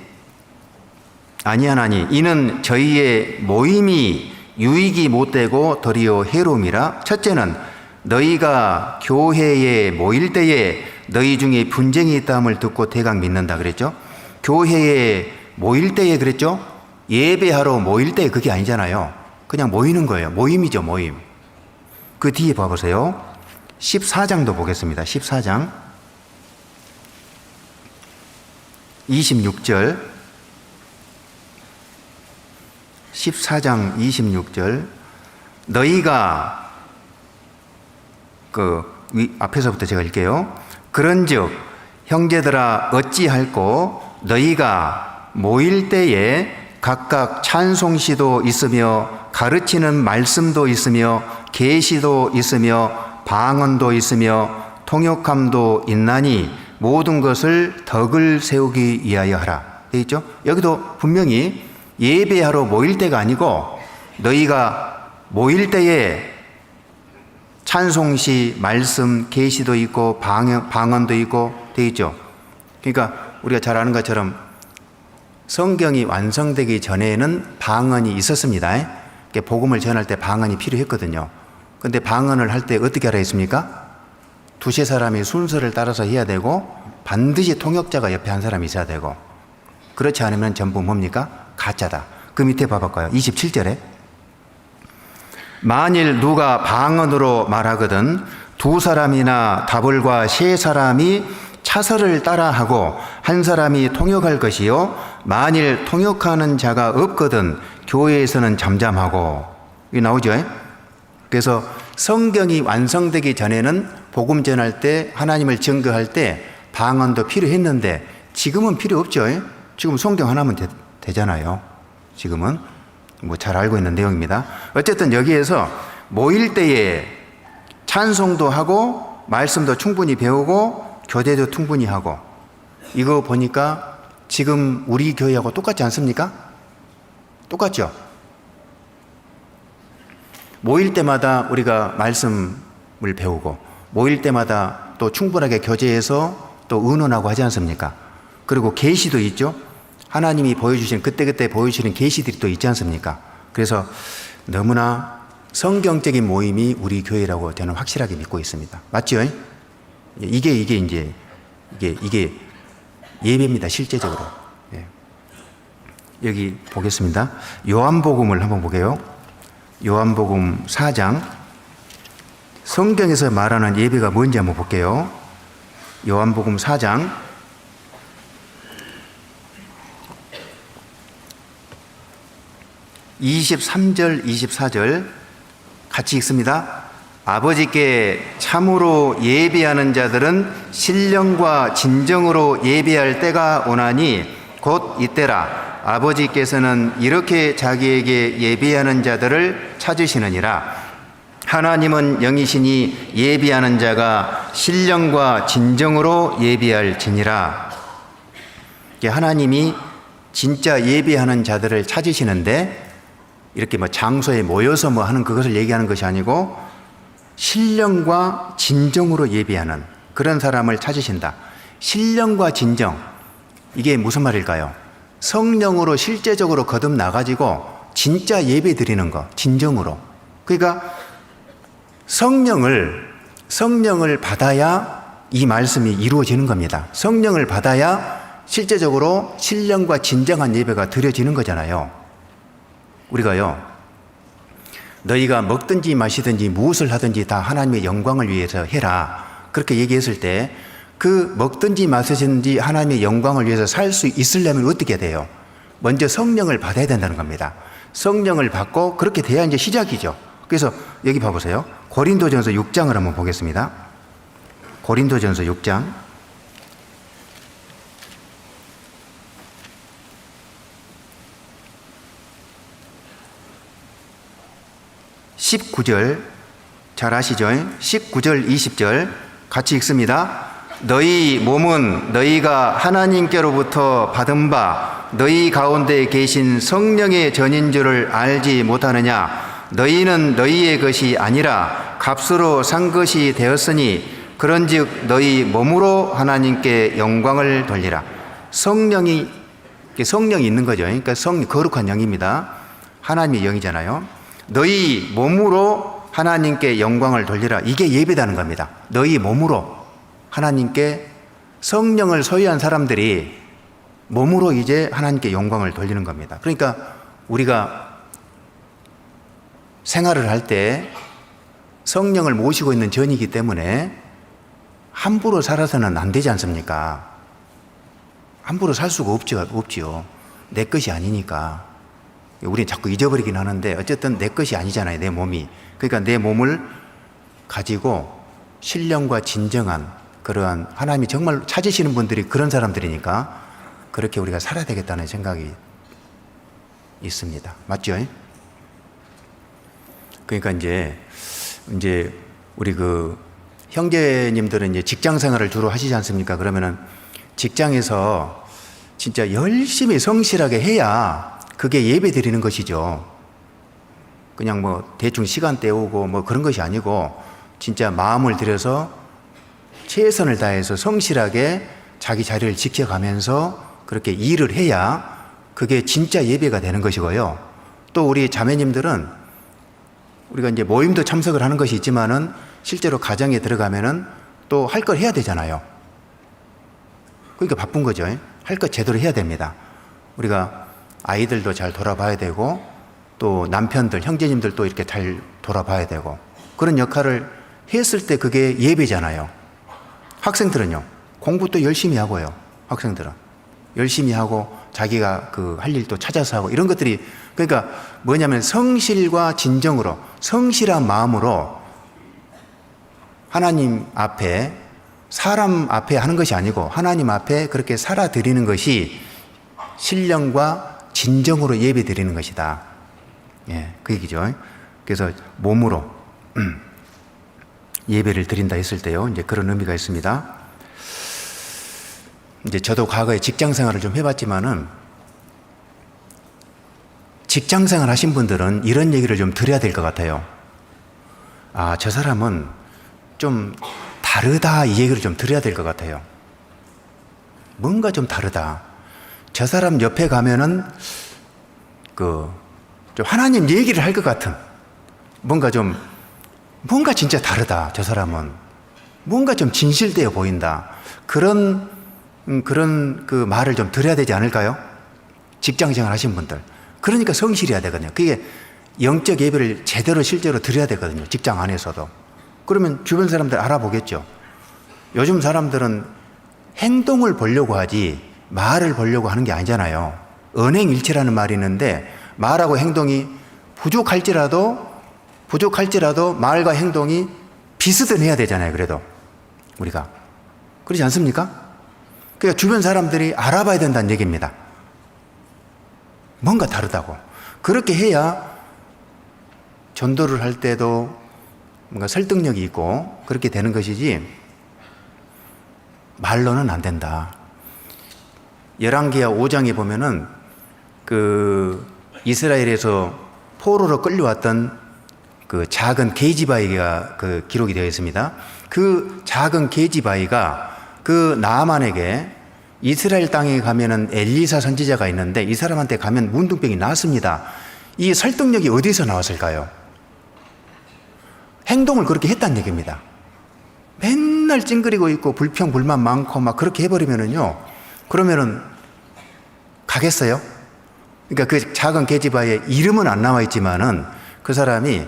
S1: 이는 저희의 모임이 유익이 못되고 도리어 해로움이라. 첫째는 너희가 교회에 모일 때에 너희 중에 분쟁이 있다함을 듣고 대강 믿는다 그랬죠. 교회에 모일 때에 그랬죠. 예배하러 모일 때 그게 아니잖아요. 그냥 모이는 거예요. 모임이죠. 모임. 그 뒤에 봐보세요. 14장도 보겠습니다. 14장 26절 14장 26절 너희가 앞에서부터 제가 읽게요. 그런즉 형제들아 어찌할꼬 너희가 모일 때에 각각 찬송시도 있으며 가르치는 말씀도 있으며 계시도 있으며 방언도 있으며 통역함도 있나니 모든 것을 덕을 세우기 위하여 하라. 되어 있죠? 여기도 분명히 예배하러 모일 때가 아니고 너희가 모일 때에 찬송시, 말씀, 계시도 있고 방언도 있고 되어 있죠. 그러니까 우리가 잘 아는 것처럼 성경이 완성되기 전에는 방언이 있었습니다. 복음을 전할 때 방언이 필요했거든요. 그런데 방언을 할 때 어떻게 하라 했습니까? 두세 사람이 순서를 따라서 해야 되고 반드시 통역자가 옆에 한 사람이 있어야 되고 그렇지 않으면 전부 뭡니까? 가짜다. 그 밑에 봐볼까요? 27절에 만일 누가 방언으로 말하거든 두 사람이나 다불과 세 사람이 차서를 따라하고 한 사람이 통역할 것이요 만일 통역하는 자가 없거든 교회에서는 잠잠하고 이게 나오죠. 그래서 성경이 완성되기 전에는 복음 전할 때 하나님을 증거할 때 방언도 필요했는데 지금은 필요 없죠. 지금 성경 하나면 되잖아요. 지금은 뭐 잘 알고 있는 내용입니다. 어쨌든 여기에서 모일 때에 찬송도 하고 말씀도 충분히 배우고 교제도 충분히 하고 이거 보니까 지금 우리 교회하고 똑같지 않습니까? 똑같죠? 모일 때마다 우리가 말씀을 배우고 모일 때마다 또 충분하게 교제해서 또 의논하고 하지 않습니까? 그리고 계시도 있죠? 하나님이 보여주신 그때그때 보여주시는 계시들이 또 있지 않습니까? 그래서 너무나 성경적인 모임이 우리 교회라고 저는 확실하게 믿고 있습니다. 맞죠? 이게 예배입니다. 실제적으로. 예. 여기 보겠습니다. 요한복음을 한번 보게요. 요한복음 4장. 성경에서 말하는 예배가 뭔지 한번 볼게요. 요한복음 4장 23절, 24절 같이 읽습니다. 아버지께 참으로 예배하는 자들은 신령과 진정으로 예배할 때가 오나니 곧 이때라. 아버지께서는 이렇게 자기에게 예배하는 자들을 찾으시느니라. 하나님은 영이시니 예배하는 자가 신령과 진정으로 예배할지니라. 하나님이 진짜 예배하는 자들을 찾으시는데 이렇게 뭐 장소에 모여서 뭐 하는 그것을 얘기하는 것이 아니고 신령과 진정으로 예배하는 그런 사람을 찾으신다. 신령과 진정, 이게 무슨 말일까요? 성령으로 실제적으로 거듭나가지고 진짜 예배 드리는 거, 진정으로. 그러니까 성령을 받아야 이 말씀이 이루어지는 겁니다. 성령을 받아야 실제적으로 신령과 진정한 예배가 드려지는 거잖아요. 우리가요, 너희가 먹든지 마시든지 무엇을 하든지 다 하나님의 영광을 위해서 해라. 그렇게 얘기했을 때 그 먹든지 마시든지 하나님의 영광을 위해서 살 수 있으려면 어떻게 돼요? 먼저 성령을 받아야 된다는 겁니다. 성령을 받고 그렇게 돼야 이제 시작이죠. 그래서 여기 봐보세요. 고린도전서 6장을 한번 보겠습니다. 고린도전서 6장 19절 잘 아시죠? 19절 20절 같이 읽습니다. 너희 몸은 너희가 하나님께로부터 받은 바 너희 가운데 계신 성령의 전인 줄을 알지 못하느냐? 너희는 너희의 것이 아니라 값으로 산 것이 되었으니 그런즉 너희 몸으로 하나님께 영광을 돌리라. 성령이 있는 거죠. 그러니까 거룩한 영입니다. 하나님의 영이잖아요. 너희 몸으로 하나님께 영광을 돌리라. 이게 예배다는 겁니다. 너희 몸으로 하나님께 성령을 소유한 사람들이 몸으로 이제 하나님께 영광을 돌리는 겁니다. 그러니까 우리가 생활을 할 때 성령을 모시고 있는 전이기 때문에 함부로 살아서는 안 되지 않습니까? 함부로 살 수가 없지요. 내 것이 아니니까. 우리는 자꾸 잊어버리긴 하는데 어쨌든 내 것이 아니잖아요, 내 몸이. 그러니까 내 몸을 가지고 신령과 진정한 그러한 하나님이 정말 찾으시는 분들이 그런 사람들이니까 그렇게 우리가 살아야 되겠다는 생각이 있습니다. 맞죠? 그러니까 이제 우리 그 형제님들은 이제 직장 생활을 주로 하시지 않습니까? 그러면은 직장에서 진짜 열심히 성실하게 해야 그게 예배 드리는 것이죠. 그냥 뭐 대충 시간 때우고 뭐 그런 것이 아니고 진짜 마음을 들여서 최선을 다해서 성실하게 자기 자리를 지켜가면서 그렇게 일을 해야 그게 진짜 예배가 되는 것이고요. 또 우리 자매님들은 우리가 이제 모임도 참석을 하는 것이 있지만은 실제로 가정에 들어가면은 또 할 걸 해야 되잖아요. 그러니까 바쁜 거죠. 할 것 제대로 해야 됩니다. 우리가 아이들도 잘 돌아봐야 되고 또 남편들, 형제님들도 이렇게 잘 돌아봐야 되고 그런 역할을 했을 때 그게 예배잖아요. 학생들은요, 공부도 열심히 하고요. 학생들은 열심히 하고 자기가 그 할 일도 찾아서 하고 이런 것들이 그러니까 뭐냐면 성실과 진정으로 성실한 마음으로 하나님 앞에 사람 앞에 하는 것이 아니고 하나님 앞에 그렇게 살아 드리는 것이 신령과 진정으로 예배 드리는 것이다. 예, 그 얘기죠. 그래서 몸으로 예배를 드린다 했을 때요. 이제 그런 의미가 있습니다. 이제 저도 과거에 직장 생활을 좀 해봤지만은 직장 생활 하신 분들은 이런 얘기를 좀 드려야 될 것 같아요. 아, 저 사람은 좀 다르다 이 얘기를 좀 드려야 될 것 같아요. 뭔가 좀 다르다. 저 사람 옆에 가면은 좀 하나님 얘기를 할 것 같은 뭔가 진짜 다르다. 저 사람은 뭔가 좀 진실되어 보인다. 그런 그 말을 좀 드려야 되지 않을까요? 직장 생활 하신 분들. 그러니까 성실해야 되거든요. 그게 영적 예배를 제대로 실제로 드려야 되거든요. 직장 안에서도. 그러면 주변 사람들 알아보겠죠. 요즘 사람들은 행동을 보려고 하지 말을 보려고 하는 게 아니잖아요. 언행일치라는 말이 있는데 말하고 행동이 부족할지라도 말과 행동이 비슷해야 되잖아요. 그래도 우리가 그렇지 않습니까? 그러니까 주변 사람들이 알아봐야 된다는 얘기입니다. 뭔가 다르다고. 그렇게 해야 전도를 할 때도 뭔가 설득력이 있고 그렇게 되는 것이지 말로는 안 된다. 열왕기하 5장에 보면은 그 이스라엘에서 포로로 끌려왔던 그 작은 게지바이가 그 기록이 되어 있습니다. 그 작은 게지바이가 그 나아만에게 이스라엘 땅에 가면은 엘리사 선지자가 있는데 이 사람한테 가면 문둥병이 나았습니다. 이 설득력이 어디서 나왔을까요? 행동을 그렇게 했다는 얘기입니다. 맨날 찡그리고 있고 불평 불만 많고 막 그렇게 해버리면은요, 그러면은 가겠어요? 그러니까 그 작은 게지바에 이름은 안 나와 있지만은 그 사람이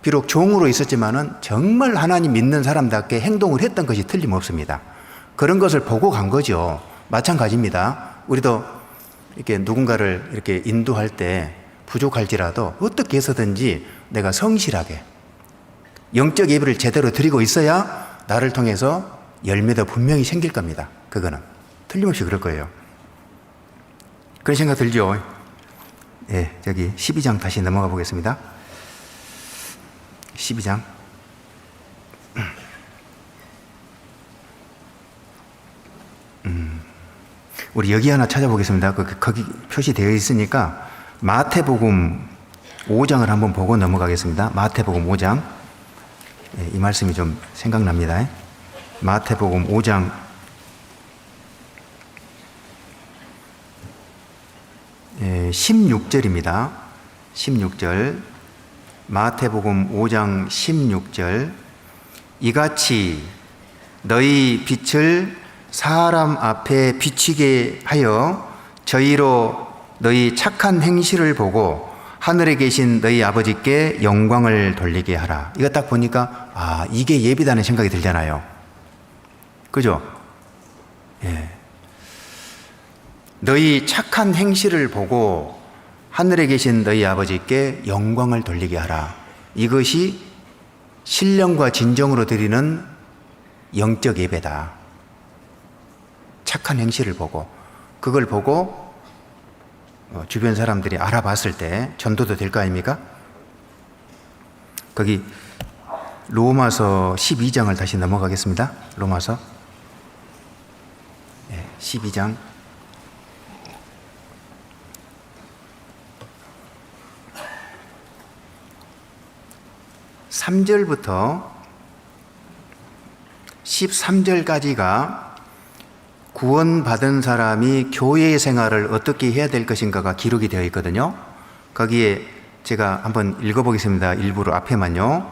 S1: 비록 종으로 있었지만은 정말 하나님 믿는 사람답게 행동을 했던 것이 틀림없습니다. 그런 것을 보고 간 거죠. 마찬가지입니다. 우리도 이렇게 누군가를 이렇게 인도할 때 부족할지라도 어떻게 해서든지 내가 성실하게 영적 예배를 제대로 드리고 있어야 나를 통해서 열매도 분명히 생길 겁니다. 그거는 틀림없이 그럴 거예요. 그런 생각 들죠? 예, 저기 12장 다시 넘어가 보겠습니다. 12장. 우리 여기 하나 찾아보겠습니다. 거기 표시되어 있으니까 마태복음 5장을 한번 보고 넘어가겠습니다. 마태복음 5장. 예, 이 말씀이 좀 생각납니다. 마태복음 5장 16절입니다. 16절. 마태복음 5장 16절. 이같이 너희 빛을 사람 앞에 비치게 하여 저희로 너희 착한 행실을 보고 하늘에 계신 너희 아버지께 영광을 돌리게 하라. 이거 딱 보니까 아, 이게 예배다는 생각이 들잖아요. 그죠? 예. 너희 착한 행실을 보고 하늘에 계신 너희 아버지께 영광을 돌리게 하라. 이것이 신령과 진정으로 드리는 영적 예배다. 착한 행실을 보고, 그걸 보고 주변 사람들이 알아봤을 때 전도도 될 거 아닙니까? 거기 로마서 12장을 다시 넘어가겠습니다. 로마서 12장 3절부터 13절까지가 구원받은 사람이 교회 생활을 어떻게 해야 될 것인가가 기록이 되어 있거든요. 거기에 제가 한번 읽어보겠습니다. 일부러 앞에만요.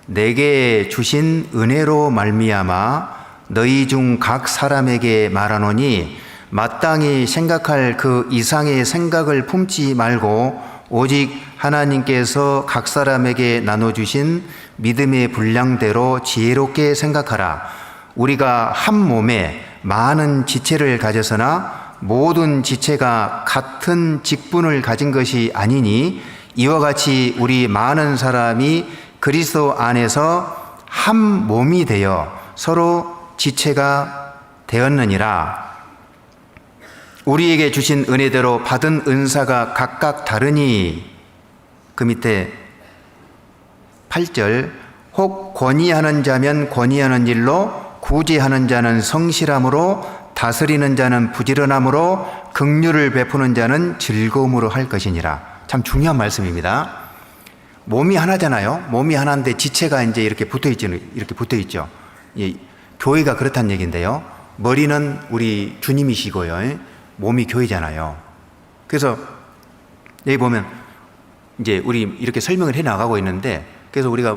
S1: 내게 주신 은혜로 말미암아 너희 중 각 사람에게 말하노니 마땅히 생각할 그 이상의 생각을 품지 말고 오직 하나님께서 각 사람에게 나눠주신 믿음의 분량대로 지혜롭게 생각하라. 우리가 한 몸에 많은 지체를 가졌으나 모든 지체가 같은 직분을 가진 것이 아니니 이와 같이 우리 많은 사람이 그리스도 안에서 한 몸이 되어 서로 지체가 되었느니라. 우리에게 주신 은혜대로 받은 은사가 각각 다르니, 그 밑에 8절, 혹 권위하는 자면 권위하는 일로, 구제하는 자는 성실함으로, 다스리는 자는 부지런함으로, 긍휼을 베푸는 자는 즐거움으로 할 것이니라. 참 중요한 말씀입니다. 몸이 하나잖아요. 몸이 하나인데 지체가 이제 이렇게 붙어 있죠. 교회가 그렇다는 얘기인데요. 머리는 우리 주님이시고요. 몸이 교회잖아요. 그래서 여기 보면 이제 우리 이렇게 설명을 해 나가고 있는데, 그래서 우리가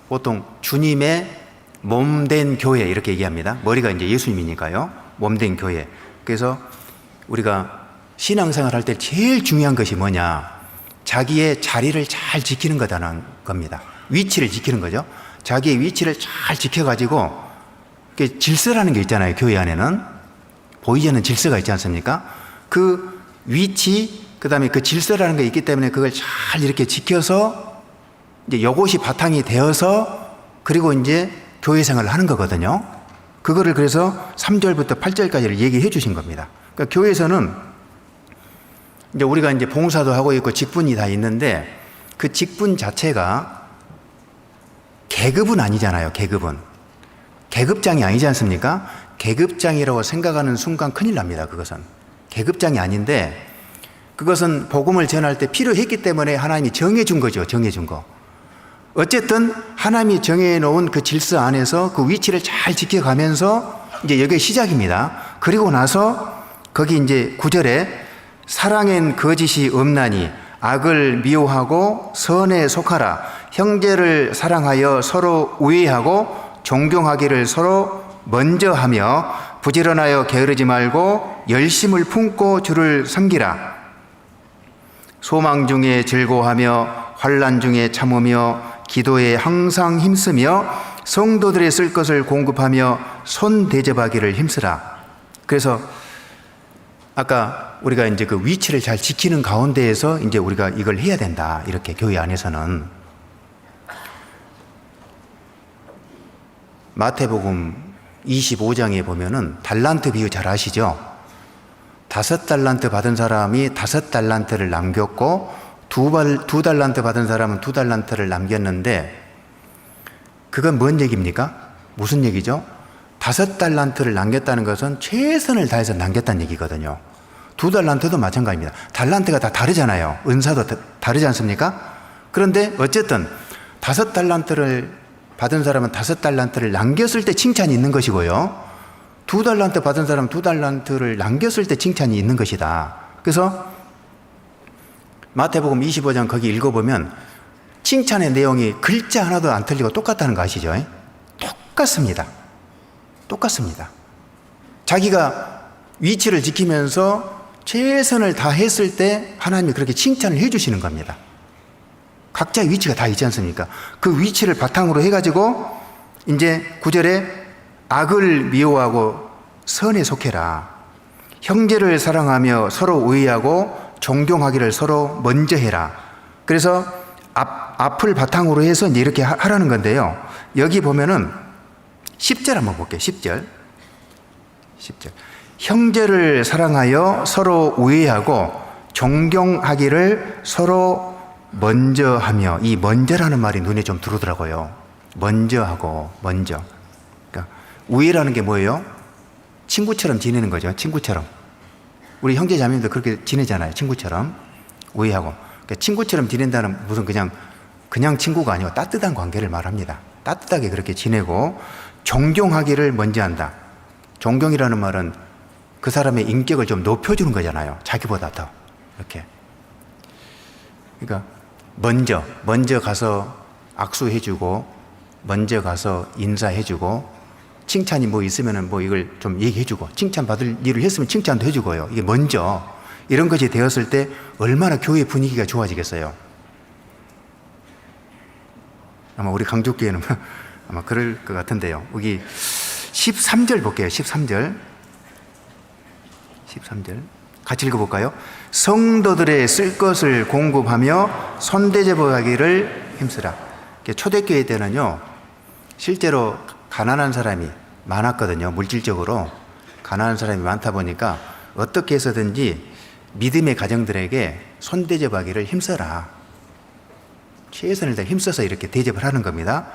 S1: 보통 주님의 몸된 교회 이렇게 얘기합니다. 머리가 이제 예수님이니까요. 몸된 교회. 그래서 우리가 신앙생활 할 때 제일 중요한 것이 뭐냐? 자기의 자리를 잘 지키는 거다는 겁니다. 위치를 지키는 거죠. 자기의 위치를 잘 지켜가지고, 질서라는 게 있잖아요. 교회 안에는 보이지 않는 질서가 있지 않습니까? 그 위치, 그 다음에 그 질서라는 게 있기 때문에 그걸 잘 이렇게 지켜서 이제 이것이 바탕이 되어서 그리고 이제 교회 생활을 하는 거거든요. 그거를 그래서 3절부터 8절까지를 얘기해 주신 겁니다. 그러니까 교회에서는 이제 우리가 이제 봉사도 하고 있고 직분이 다 있는데, 그 직분 자체가 계급은 아니잖아요. 계급장이 아니지 않습니까? 계급장이라고 생각하는 순간 큰일 납니다. 그것은 계급장이 아닌데, 그것은 복음을 전할 때 필요했기 때문에 하나님이 정해준 거죠. 정해준 거. 어쨌든 하나님이 정해놓은 그 질서 안에서 그 위치를 잘 지켜가면서 이제 여기에 시작입니다. 그리고 나서 거기 이제 9절에 사랑엔 거짓이 없나니 악을 미워하고 선에 속하라. 형제를 사랑하여 서로 우애하고 존경하기를 서로 먼저 하며 부지런하여 게으르지 말고 열심을 품고 주를 섬기라. 소망 중에 즐거워하며 환난 중에 참으며 기도에 항상 힘쓰며 성도들의 쓸 것을 공급하며 손 대접하기를 힘쓰라. 그래서 아까 우리가 이제 그 위치를 잘 지키는 가운데에서 이제 우리가 이걸 해야 된다. 이렇게 교회 안에서는. 마태복음 25장에 보면은 달란트 비유 잘 아시죠? 5달란트 받은 사람이 5달란트를 남겼고 2달란트 받은 사람은 2달란트를 남겼는데, 그건 뭔 얘기입니까? 무슨 얘기죠? 5달란트를 남겼다는 것은 최선을 다해서 남겼다는 얘기거든요. 2달란트도 마찬가지입니다. 달란트가 다 다르잖아요. 은사도 다르지 않습니까? 그런데 어쨌든 5달란트를 받은 사람은 5달란트를 남겼을 때 칭찬이 있는 것이고요. 2달란트 받은 사람은 2달란트를 남겼을 때 칭찬이 있는 것이다. 그래서 마태복음 25장 거기 읽어보면 칭찬의 내용이 글자 하나도 안 틀리고 똑같다는 거 아시죠? 똑같습니다. 똑같습니다. 자기가 위치를 지키면서 최선을 다했을 때 하나님이 그렇게 칭찬을 해주시는 겁니다. 각자의 위치가 다 있지 않습니까? 그 위치를 바탕으로 해가지고 이제 9절에 악을 미워하고 선에 속해라. 형제를 사랑하며 서로 우애하고 존경하기를 서로 먼저 해라. 그래서 앞을 바탕으로 해서 이제 이렇게 하라는 건데요. 여기 보면은 10절 한번 볼게요. 10절. 형제를 사랑하여 서로 우애하고 존경하기를 서로 먼저 하며, 이 먼저라는 말이 눈에 좀 들어오더라고요. 먼저 하고, 먼저. 그러니까 우애라는 게 뭐예요? 친구처럼 지내는 거죠. 친구처럼. 우리 형제 자매님도 그렇게 지내잖아요. 친구처럼. 우애하고. 그러니까 친구처럼 지낸다는 무슨 그냥 친구가 아니고 따뜻한 관계를 말합니다. 따뜻하게 그렇게 지내고, 존경하기를 먼저 한다. 존경이라는 말은 그 사람의 인격을 좀 높여주는 거잖아요. 자기보다 더. 이렇게. 그러니까 먼저 가서 악수해주고, 먼저 가서 인사해주고, 칭찬이 뭐 있으면은 뭐 이걸 좀 얘기해주고, 칭찬받을 일을 했으면 칭찬도 해주고요. 이게 먼저 이런 것이 되었을 때 얼마나 교회 분위기가 좋아지겠어요. 아마 우리 강조교회는 아마 그럴 것 같은데요. 여기 13절 볼게요. 13절 같이 읽어볼까요? 성도들의 쓸 것을 공급하며 손대접하기를 힘쓰라. 초대교회 때는요, 실제로 가난한 사람이 많았거든요. 물질적으로 가난한 사람이 많다 보니까 어떻게 해서든지 믿음의 가정들에게 손대접하기를 힘써라. 최선을 다해 힘써서 이렇게 대접을 하는 겁니다.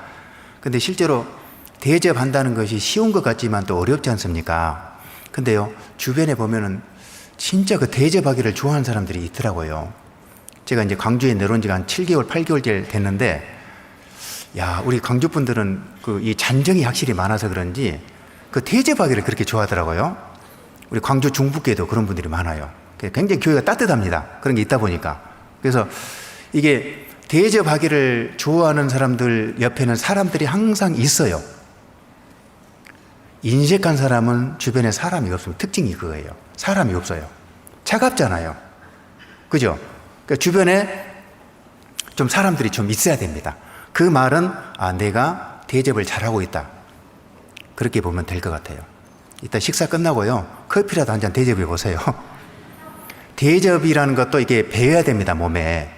S1: 근데 실제로 대접한다는 것이 쉬운 것 같지만 또 어렵지 않습니까? 근데요, 주변에 보면은 진짜 그 대접하기를 좋아하는 사람들이 있더라고요. 제가 이제 광주에 내려온 지가 한 7개월, 8개월 됐는데, 야, 우리 광주 분들은 이 잔정이 확실히 많아서 그런지 그 대접하기를 그렇게 좋아하더라고요. 우리 광주 중북교에도 그런 분들이 많아요. 굉장히 교회가 따뜻합니다. 그런 게 있다 보니까. 그래서 이게 대접하기를 좋아하는 사람들 옆에는 사람들이 항상 있어요. 인색한 사람은 주변에 사람이 없으면 특징이 그거예요. 사람이 없어요. 차갑잖아요. 그죠? 그러니까 주변에 좀 사람들이 좀 있어야 됩니다. 그 말은 내가 대접을 잘하고 있다. 그렇게 보면 될 것 같아요. 이따 식사 끝나고요, 커피라도 한 잔 대접해 보세요. 대접이라는 것도 이게 배워야 됩니다, 몸에.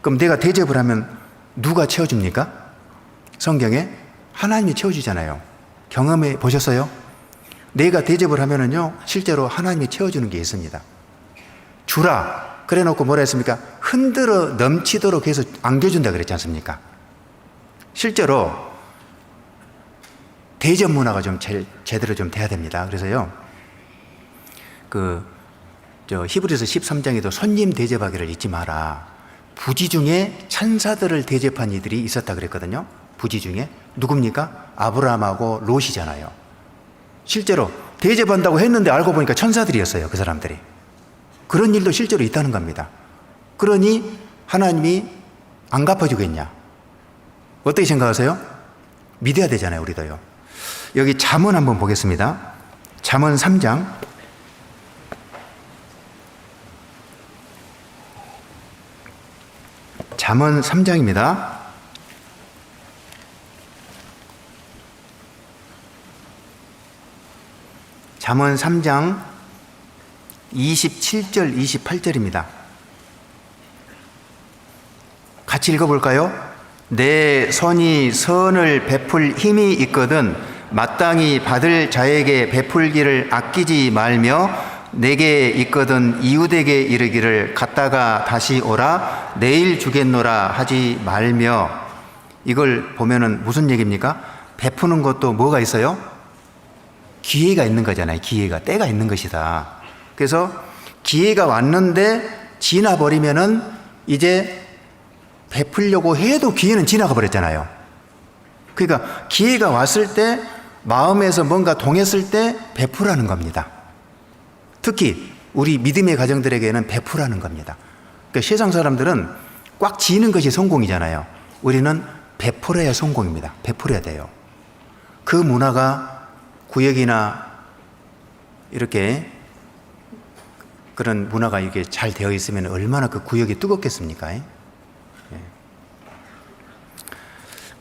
S1: 그럼 내가 대접을 하면 누가 채워줍니까? 성경에 하나님이 채워주잖아요. 경험해 보셨어요? 내가 대접을 하면은요, 실제로 하나님이 채워주는 게 있습니다. 주라 그래 놓고 뭐라 했습니까? 흔들어 넘치도록 해서 안겨준다 그랬지 않습니까? 실제로 대접 문화가 좀 제대로 좀 돼야 됩니다. 그래서요, 히브리서 13장에도 손님 대접하기를 잊지 마라. 부지 중에 천사들을 대접한 이들이 있었다 그랬거든요. 부지 중에 누굽니까? 아브라함하고 롯이잖아요. 실제로 대접한다고 했는데 알고 보니까 천사들이었어요. 그 사람들이. 그런 일도 실제로 있다는 겁니다. 그러니 하나님이 안 갚아주겠냐? 어떻게 생각하세요? 믿어야 되잖아요, 우리도요. 여기 잠언 한번 보겠습니다. 잠언 3장. 잠언 3장입니다. 잠언 3장 27절, 28절입니다. 같이 읽어볼까요? 내 손이 선을 베풀 힘이 있거든 마땅히 받을 자에게 베풀기를 아끼지 말며 내게 있거든 이웃에게 이르기를 갔다가 다시 오라 내일 주겠노라 하지 말며. 이걸 보면은 무슨 얘기입니까? 베푸는 것도 뭐가 있어요? 기회가 있는 거잖아요. 기회가, 때가 있는 것이다. 그래서 기회가 왔는데 지나버리면은 이제 베풀려고 해도 기회는 지나가 버렸잖아요. 그러니까 기회가 왔을 때 마음에서 뭔가 동했을 때 베풀라는 겁니다. 특히 우리 믿음의 가정들에게는 베풀라는 겁니다. 그러니까 세상 사람들은 꽉 쥐는 것이 성공이잖아요. 우리는 베풀어야 성공입니다. 베풀어야 돼요. 그 문화가 구역이나 이렇게 그런 문화가 이게 잘 되어 있으면 얼마나 그 구역이 뜨겁겠습니까?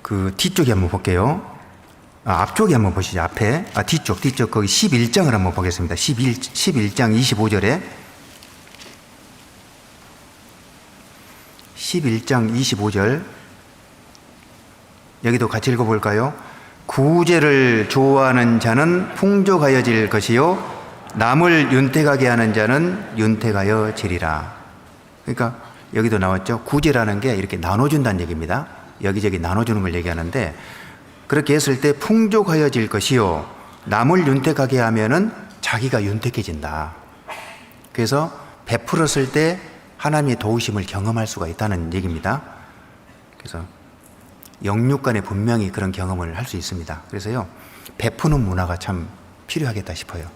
S1: 그 뒤쪽에 한번 볼게요. 앞쪽에 한번 보시죠. 앞에. 뒤쪽 거기 11장을 한번 보겠습니다. 11장 25절에 11장 25절 여기도 같이 읽어볼까요? 구제를 좋아하는 자는 풍족하여질 것이요 남을 윤택하게 하는 자는 윤택하여지리라. 그러니까 여기도 나왔죠. 구제라는 게 이렇게 나눠준다는 얘기입니다. 여기저기 나눠주는 걸 얘기하는데, 그렇게 했을 때 풍족하여질 것이요 남을 윤택하게 하면은 자기가 윤택해진다. 그래서 베풀었을 때 하나님의 도우심을 경험할 수가 있다는 얘기입니다. 그래서 영육 간에 분명히 그런 경험을 할 수 있습니다. 그래서요, 베푸는 문화가 참 필요하겠다 싶어요.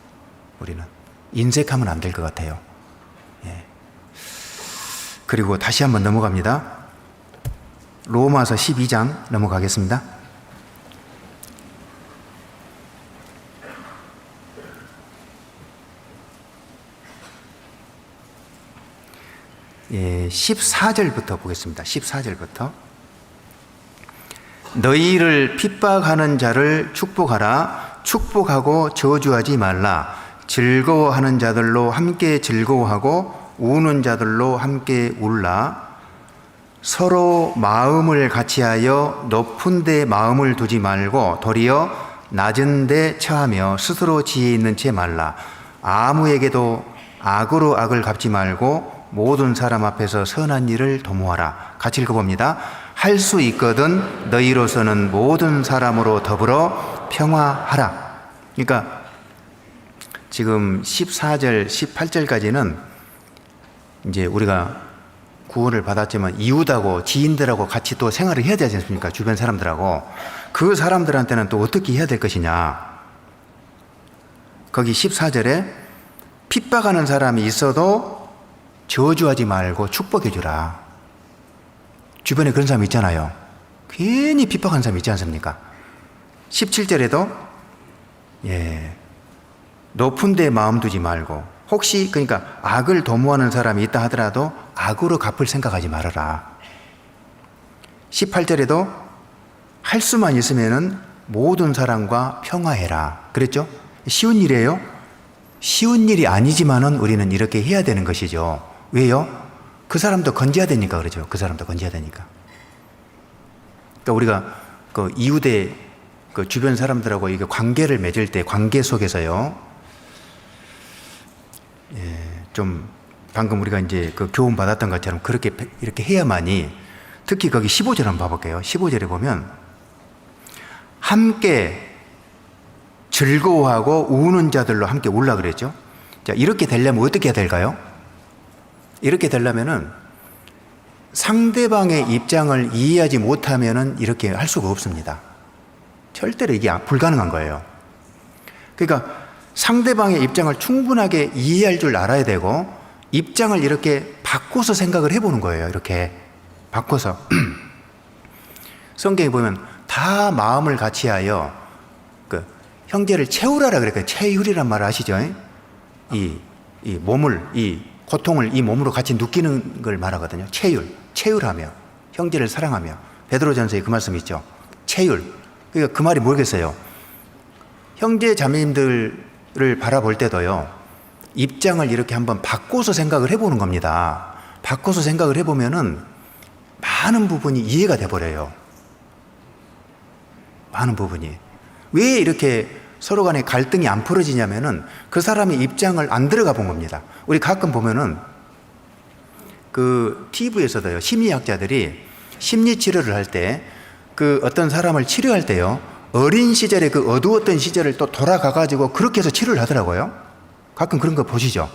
S1: 우리는 인색하면 안 될 것 같아요. 예. 그리고 다시 한번 넘어갑니다. 로마서 12장 넘어가겠습니다. 예, 14절부터 보겠습니다. 14절부터. 너희를 핍박하는 자를 축복하라. 축복하고 저주하지 말라. 즐거워하는 자들로 함께 즐거워하고 우는 자들로 함께 울라. 서로 마음을 같이하여 높은 데 마음을 두지 말고 도리어 낮은 데 처하며 스스로 지혜 있는 채 말라. 아무에게도 악으로 악을 갚지 말고 모든 사람 앞에서 선한 일을 도모하라. 같이 읽어봅니다. 할 수 있거든 너희로서는 모든 사람으로 더불어 평화하라. 그러니까 지금 14절, 18절까지는 이제 우리가 구원을 받았지만 이웃하고 지인들하고 같이 또 생활을 해야 되지 않습니까? 주변 사람들하고. 그 사람들한테는 또 어떻게 해야 될 것이냐. 거기 14절에 핍박하는 사람이 있어도 저주하지 말고 축복해 주라. 주변에 그런 사람 있잖아요. 괜히 핍박하는 사람 있지 않습니까? 17절에도 높은 데 마음 두지 말고, 혹시 그러니까 악을 도모하는 사람이 있다 하더라도 악으로 갚을 생각하지 말아라. 18절에도 할 수만 있으면은 모든 사람과 평화해라. 그랬죠? 쉬운 일이에요? 쉬운 일이 아니지만은 우리는 이렇게 해야 되는 것이죠. 왜요? 그 사람도 건져야 되니까 그러죠. 그 사람도 건져야 되니까. 그러니까 우리가 그 이웃의 그 주변 사람들하고 이게 관계를 맺을 때 관계 속에서요, 좀 방금 우리가 이제 그 교훈 받았던 것처럼 그렇게 이렇게 해야만이, 특히 거기 15절 한번 봐볼게요. 15절에 보면 함께 즐거워하고 우는 자들로 함께 울라 그랬죠. 자, 이렇게 되려면 어떻게 해야 될까요? 이렇게 되려면은 상대방의 입장을 이해하지 못하면은 이렇게 할 수가 없습니다. 절대로 이게 불가능한 거예요. 그러니까 상대방의 입장을 충분하게 이해할 줄 알아야 되고, 입장을 이렇게 바꿔서 생각을 해보는 거예요. 이렇게 바꿔서. 성경에 보면 다 마음을 같이하여 그 형제를 채우라라 그랬거든요. 채율이란 말 아시죠? 이 몸을, 이 고통을 이 몸으로 같이 느끼는 걸 말하거든요. 채율하며 형제를 사랑하며. 베드로전서에 그 말씀이 있죠. 채율. 그러니까 그 말이 뭐겠어요? 형제 자매님들을 바라볼 때도요, 입장을 이렇게 한번 바꿔서 생각을 해보는 겁니다. 바꿔서 생각을 해보면은 많은 부분이 이해가 돼버려요. 많은 부분이. 왜 이렇게 서로 간에 갈등이 안 풀어지냐면은 그 사람의 입장을 안 들어가 본 겁니다. 우리 가끔 보면은 그 TV에서도요, 심리학자들이 심리 치료를 할 때 그 어떤 사람을 치료할 때요, 어린 시절에 그 어두웠던 시절을 또 돌아가가지고 그렇게 해서 치료를 하더라고요. 가끔 그런 거 보시죠.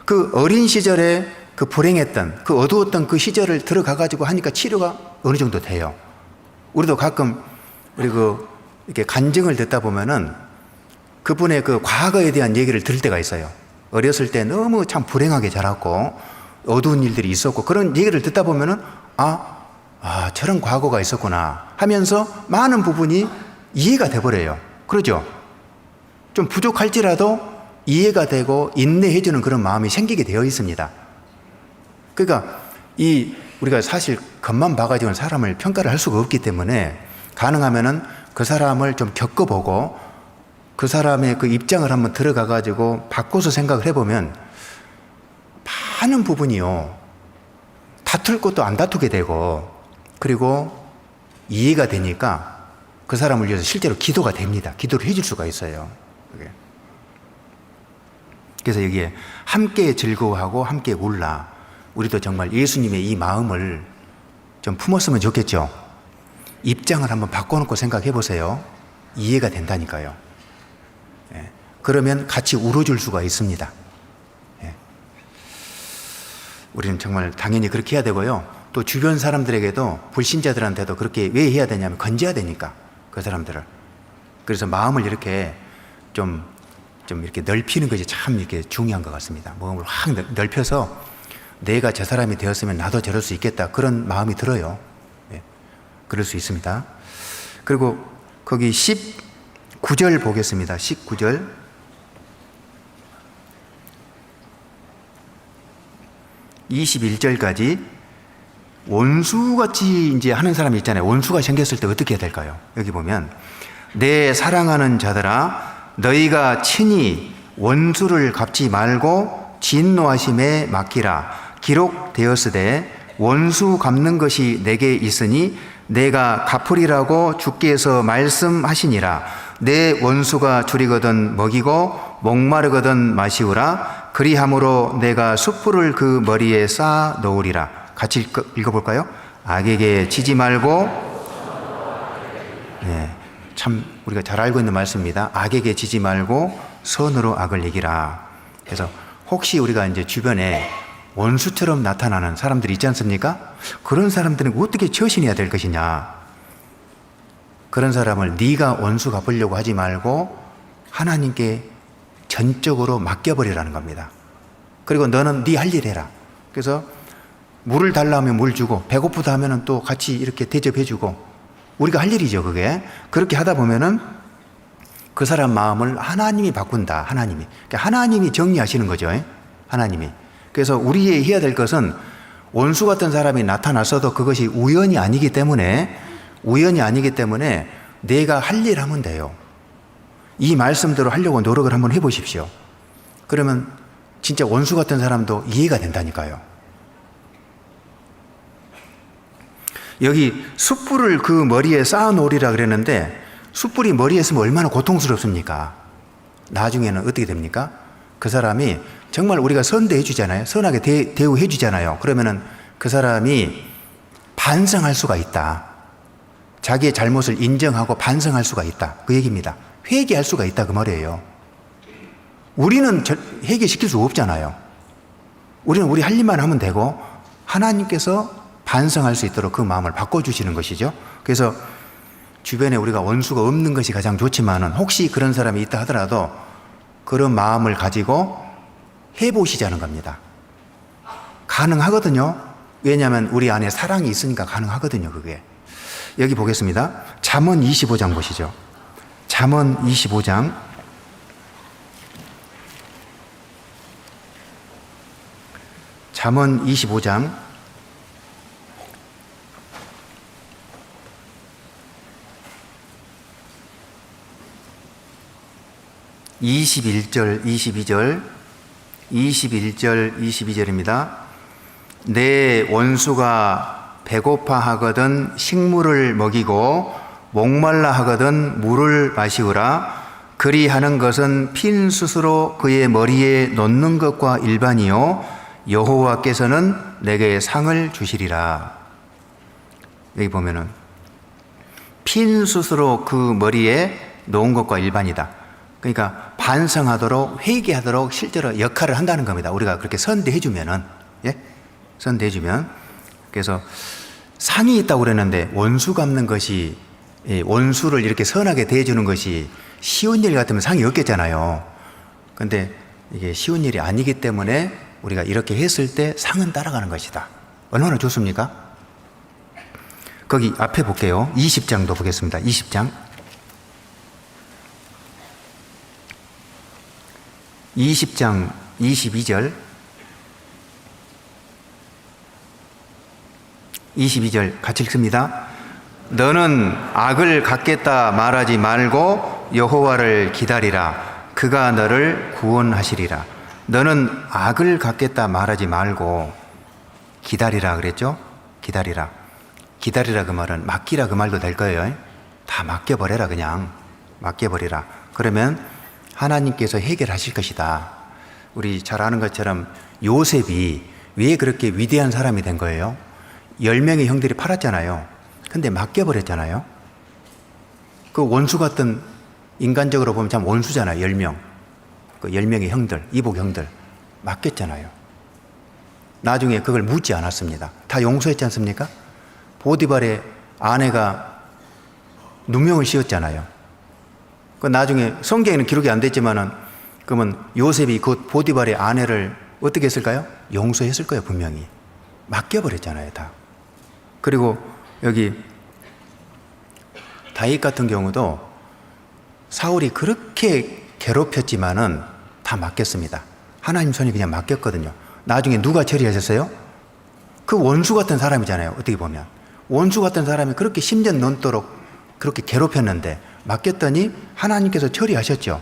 S1: 그 어린 시절에 그 불행했던 그 어두웠던 그 시절을 들어가가지고 하니까 치료가 어느 정도 돼요. 우리도 가끔 우리 이렇게 간증을 듣다 보면은 그분의 그 과거에 대한 얘기를 들을 때가 있어요. 어렸을 때 너무 참 불행하게 자랐고 어두운 일들이 있었고, 그런 얘기를 듣다 보면은 저런 과거가 있었구나 하면서 많은 부분이 이해가 돼버려요. 그러죠? 좀 부족할지라도 이해가 되고 인내해주는 그런 마음이 생기게 되어 있습니다. 그러니까 우리가 사실 겉만 봐가지고는 사람을 평가를 할 수가 없기 때문에 가능하면은 그 사람을 좀 겪어보고 그 사람의 그 입장을 한번 들어가가지고 바꿔서 생각을 해보면 많은 부분이요, 다툴 것도 안 다투게 되고, 그리고 이해가 되니까 그 사람을 위해서 실제로 기도가 됩니다. 기도를 해줄 수가 있어요. 그게. 그래서 여기에 함께 즐거워하고 함께 울라. 우리도 정말 예수님의 이 마음을 좀 품었으면 좋겠죠. 입장을 한번 바꿔놓고 생각해 보세요. 이해가 된다니까요. 예. 그러면 같이 울어줄 수가 있습니다. 예. 우리는 정말 당연히 그렇게 해야 되고요. 또 주변 사람들에게도, 불신자들한테도 그렇게 왜 해야 되냐면 건져야 되니까, 그 사람들을. 그래서 마음을 이렇게 좀 이렇게 넓히는 것이 참 이렇게 중요한 것 같습니다. 마음을 확 넓혀서 내가 저 사람이 되었으면 나도 저럴 수 있겠다, 그런 마음이 들어요. 예. 그럴 수 있습니다. 그리고 거기 19절 보겠습니다. 19절. (21절까지) 원수같이 이제 하는 사람이 있잖아요. 원수가 생겼을 때 어떻게 해야 될까요? 여기 보면, 내 사랑하는 자들아, 너희가 친히 원수를 갚지 말고 진노하심에 맡기라. 기록되었으되 원수 갚는 것이 내게 있으니 내가 갚으리라고 주께서 말씀하시니라. 내 원수가 줄이거든 먹이고 목마르거든 마시우라. 그리함으로 내가 숯불을 그 머리에 쌓아 놓으리라. 같이 읽어볼까요? 악에게 지지 말고, 네, 참 우리가 잘 알고 있는 말씀입니다. 악에게 지지 말고 선으로 악을 이기라. 그래서 혹시 우리가 이제 주변에 원수처럼 나타나는 사람들이 있지 않습니까? 그런 사람들은 어떻게 처신해야 될 것이냐. 그런 사람을 네가 원수 갚으려고 하지 말고 하나님께 전적으로 맡겨버리라는 겁니다. 그리고 너는 네 할 일 해라. 그래서 물을 달라 하면 물 주고, 배고프다 하면 또 같이 이렇게 대접해 주고, 우리가 할 일이죠, 그게. 그렇게 하다 보면은 그 사람 마음을 하나님이 바꾼다. 하나님이. 그러니까 하나님이 정리하시는 거죠. 하나님이. 그래서 우리의 해야 될 것은, 원수 같은 사람이 나타났어도 그것이 우연이 아니기 때문에 내가 할 일 하면 돼요. 이 말씀대로 하려고 노력을 한번 해보십시오. 그러면 진짜 원수 같은 사람도 이해가 된다니까요. 여기 숯불을 그 머리에 쌓아놓으리라 그랬는데, 숯불이 머리에 있으면 얼마나 고통스럽습니까? 나중에는 어떻게 됩니까? 그 사람이 정말 우리가 선대해 주잖아요. 선하게 대우해 주잖아요. 그러면은 그 사람이 반성할 수가 있다. 자기의 잘못을 인정하고 반성할 수가 있다. 그 얘기입니다. 회개할 수가 있다, 그 말이에요. 우리는 회개시킬 수 없잖아요. 우리는 우리 할 일만 하면 되고, 하나님께서 반성할 수 있도록 그 마음을 바꿔주시는 것이죠. 그래서 주변에 우리가 원수가 없는 것이 가장 좋지만은, 혹시 그런 사람이 있다 하더라도 그런 마음을 가지고 해보시자는 겁니다. 가능하거든요. 왜냐하면 우리 안에 사랑이 있으니까 가능하거든요, 그게. 여기 보겠습니다. 잠언 25장 보시죠. 잠언 25장. 잠언 25장 21절, 22절, 21절, 22절입니다. 내 원수가 배고파 하거든 식물을 먹이고 목말라 하거든 물을 마시우라. 그리하는 것은 핀 숯으로 그의 머리에 놓는 것과 일반이요 여호와께서는 내게 상을 주시리라. 여기 보면은 핀 숯으로 그 머리에 놓은 것과 일반이다. 그러니까 반성하도록, 회개하도록 실제로 역할을 한다는 겁니다. 우리가 그렇게 선대해주면은, 예? 선대해주면. 그래서 상이 있다고 그랬는데, 원수 갚는 것이, 원수를 이렇게 선하게 대해주는 것이 쉬운 일 같으면 상이 없겠잖아요. 근데 이게 쉬운 일이 아니기 때문에 우리가 이렇게 했을 때 상은 따라가는 것이다. 얼마나 좋습니까? 거기 앞에 볼게요. 20장도 보겠습니다. 20장. 20장 22절. 22절 같이 읽습니다. 너는 악을 갚겠다 말하지 말고 여호와를 기다리라. 그가 너를 구원하시리라. 너는 악을 갚겠다 말하지 말고 기다리라 그랬죠? 기다리라. 기다리라 그 말은 맡기라 그 말도 될 거예요. 다 맡겨버려라. 그냥 맡겨버리라. 그러면 하나님께서 해결하실 것이다. 우리 잘 아는 것처럼 요셉이 왜 그렇게 위대한 사람이 된 거예요? 10명의 형들이 팔았잖아요. 근데 맡겨버렸잖아요. 그 원수 같은, 인간적으로 보면 참 원수잖아요. 10명. 그 10명의 형들, 이복 형들 맡겼잖아요. 나중에 그걸 묻지 않았습니다. 다 용서했지 않습니까? 보디발의 아내가 누명을 씌웠잖아요. 그 나중에 성경에는 기록이 안 됐지만은, 그러면 요셉이 그 보디발의 아내를 어떻게 했을까요? 용서했을 거예요, 분명히. 맡겨버렸잖아요, 다. 그리고 여기 다윗 같은 경우도 사울이 그렇게 괴롭혔지만은 다 맡겼습니다. 하나님 손에 그냥 맡겼거든요. 나중에 누가 처리하셨어요? 그 원수 같은 사람이잖아요, 어떻게 보면. 원수 같은 사람이 그렇게 10년 넘도록 그렇게 괴롭혔는데 맡겼더니 하나님께서 처리하셨죠.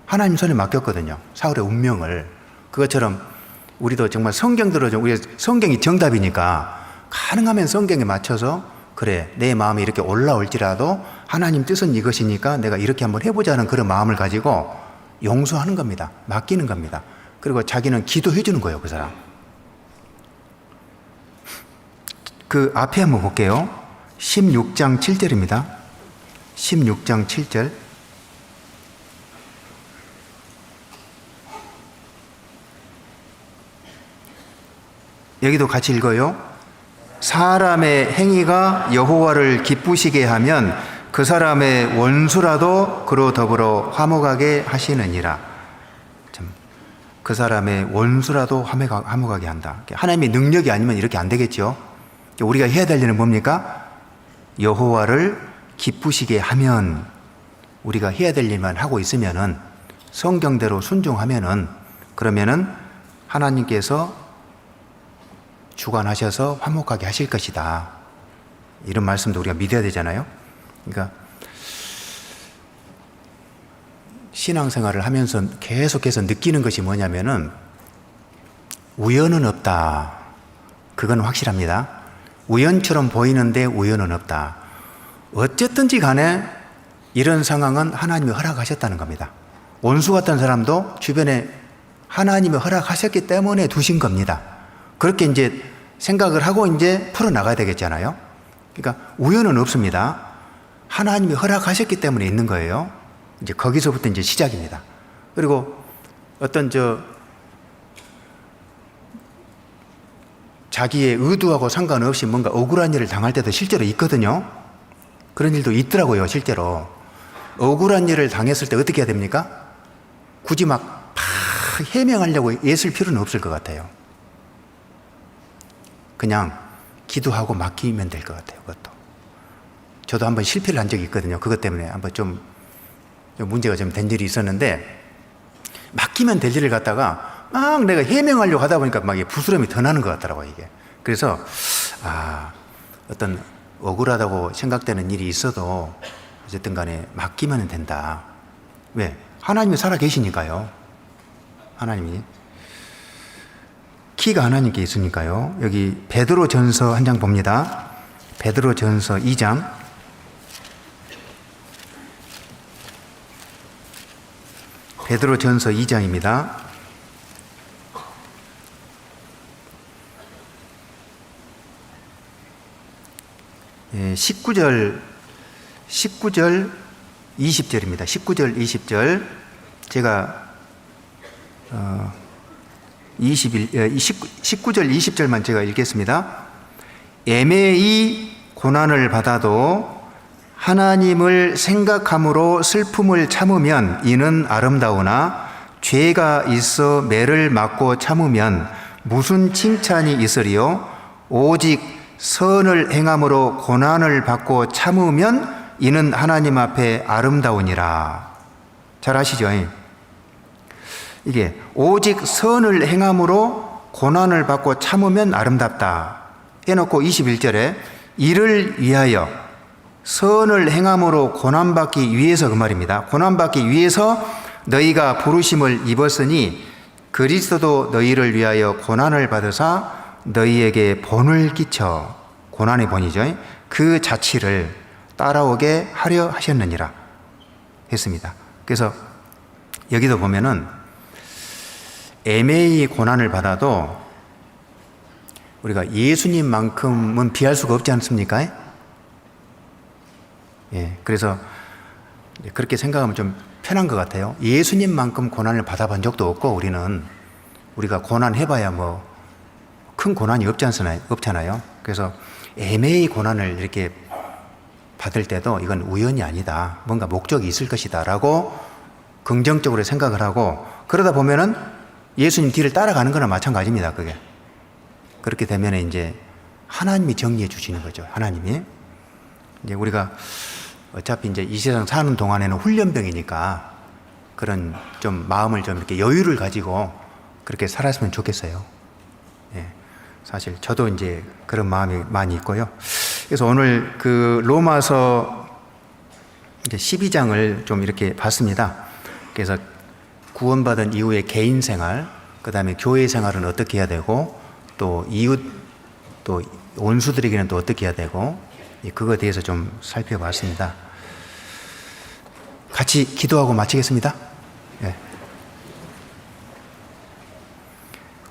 S1: 하나님 손에 맡겼거든요, 사울의 운명을. 그것처럼 우리도 정말 성경대로, 우리 성경이 정답이니까 가능하면 성경에 맞춰서, 그래, 내 마음이 이렇게 올라올지라도 하나님 뜻은 이것이니까 내가 이렇게 한번 해보자는 그런 마음을 가지고 용서하는 겁니다. 맡기는 겁니다. 그리고 자기는 기도해 주는 거예요, 그 사람. 그 앞에 한번 볼게요. 16장 7절입니다. 16장 7절. 여기도 같이 읽어요. 사람의 행위가 여호와를 기쁘시게 하면 그 사람의 원수라도 그로 더불어 화목하게 하시느니라. 참, 그 사람의 원수라도 화목하게 한다. 하나님의 능력이 아니면 이렇게 안 되겠죠. 우리가 해야 될 일은 뭡니까? 여호와를 기쁘시게 하면, 우리가 해야 될 일만 하고 있으면은, 성경대로 순종하면은, 그러면은 하나님께서 주관하셔서 화목하게 하실 것이다. 이런 말씀도 우리가 믿어야 되잖아요. 그러니까 신앙생활을 하면서 계속해서 느끼는 것이 뭐냐면은 우연은 없다. 그건 확실합니다. 우연처럼 보이는데 우연은 없다. 어쨌든지 간에 이런 상황은 하나님이 허락하셨다는 겁니다. 원수 같은 사람도 주변에 하나님이 허락하셨기 때문에 두신 겁니다. 그렇게 이제 생각을 하고 이제 풀어나가야 되겠잖아요. 그러니까 우연은 없습니다. 하나님이 허락하셨기 때문에 있는 거예요. 이제 거기서부터 이제 시작입니다. 그리고 어떤 자기의 의도하고 상관없이 뭔가 억울한 일을 당할 때도 실제로 있거든요. 그런 일도 있더라고요, 실제로. 억울한 일을 당했을 때 어떻게 해야 됩니까? 굳이 막 해명하려고 애쓸 필요는 없을 것 같아요. 그냥 기도하고 맡기면 될 것 같아요, 그것도. 저도 한번 실패를 한 적이 있거든요. 그것 때문에 한번 좀 문제가 좀 된 일이 있었는데, 맡기면 될 일을 갖다가 막 내가 해명하려고 하다 보니까 막 부스럼이 더 나는 것 같더라고요, 이게. 그래서, 어떤 억울하다고 생각되는 일이 있어도 어쨌든 간에 맡기면 된다. 왜? 하나님이 살아 계시니까요. 하나님이. 키가 하나님께 있으니까요. 여기 베드로전서 한 장 봅니다. 베드로전서 2장. 베드로전서 2장입니다. 예, 19절 20절입니다. 19절 20절. 제가 19절 20절만 제가 읽겠습니다. 애매히 고난을 받아도 하나님을 생각함으로 슬픔을 참으면 이는 아름다우나 죄가 있어 매를 맞고 참으면 무슨 칭찬이 있으리요? 오직 선을 행함으로 고난을 받고 참으면 이는 하나님 앞에 아름다우니라. 잘 아시죠? 이게 오직 선을 행함으로 고난을 받고 참으면 아름답다 해놓고 21절에 이를 위하여, 선을 행함으로 고난받기 위해서, 그 말입니다. 고난받기 위해서 너희가 부르심을 입었으니 그리스도도 너희를 위하여 고난을 받으사 너희에게 본을 끼쳐, 고난의 본이죠, 그 자취를 따라오게 하려 하셨느니라 했습니다. 그래서 여기도 보면은 애매히 고난을 받아도 우리가 예수님만큼은 비할 수가 없지 않습니까? 예, 그래서 그렇게 생각하면 좀 편한 것 같아요. 예수님만큼 고난을 받아본 적도 없고 우리가 고난 해봐야 뭐 큰 고난이 없잖아요. 그래서 애매히 고난을 이렇게 받을 때도 이건 우연이 아니다. 뭔가 목적이 있을 것이다 라고 긍정적으로 생각을 하고, 그러다 보면은 예수님 뒤를 따라가는 거나 마찬가지입니다. 그게. 그렇게 되면 이제 하나님이 정리해 주시는 거죠. 하나님이. 이제 우리가 어차피 이제 이 세상 사는 동안에는 훈련병이니까 그런 좀 마음을 좀 이렇게 여유를 가지고 그렇게 살았으면 좋겠어요. 예. 사실 저도 이제 그런 마음이 많이 있고요. 그래서 오늘 그 로마서 이제 12장을 좀 이렇게 봤습니다. 그래서 구원받은 이후의 개인 생활, 그 다음에 교회 생활은 어떻게 해야 되고, 또 이웃, 또 원수들에게는 또 어떻게 해야 되고, 그거에 대해서 좀 살펴봤습니다. 같이 기도하고 마치겠습니다. 네.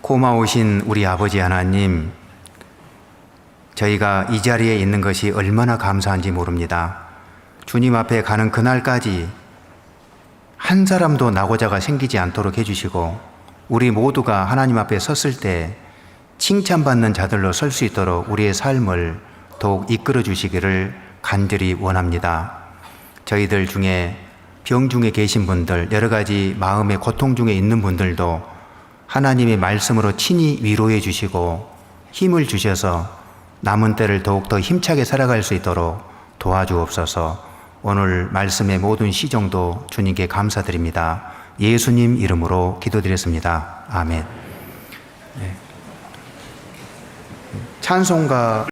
S1: 고마우신 우리 아버지 하나님, 저희가 이 자리에 있는 것이 얼마나 감사한지 모릅니다. 주님 앞에 가는 그날까지 한 사람도 낙오자가 생기지 않도록 해주시고, 우리 모두가 하나님 앞에 섰을 때 칭찬받는 자들로 설 수 있도록 우리의 삶을 더욱 이끌어 주시기를 간절히 원합니다. 저희들 중에 병 중에 계신 분들, 여러 가지 마음의 고통 중에 있는 분들도 하나님의 말씀으로 친히 위로해 주시고 힘을 주셔서 남은 때를 더욱더 힘차게 살아갈 수 있도록 도와주옵소서. 오늘 말씀의 모든 시정도 주님께 감사드립니다. 예수님 이름으로 기도드렸습니다. 아멘. 네. 찬송가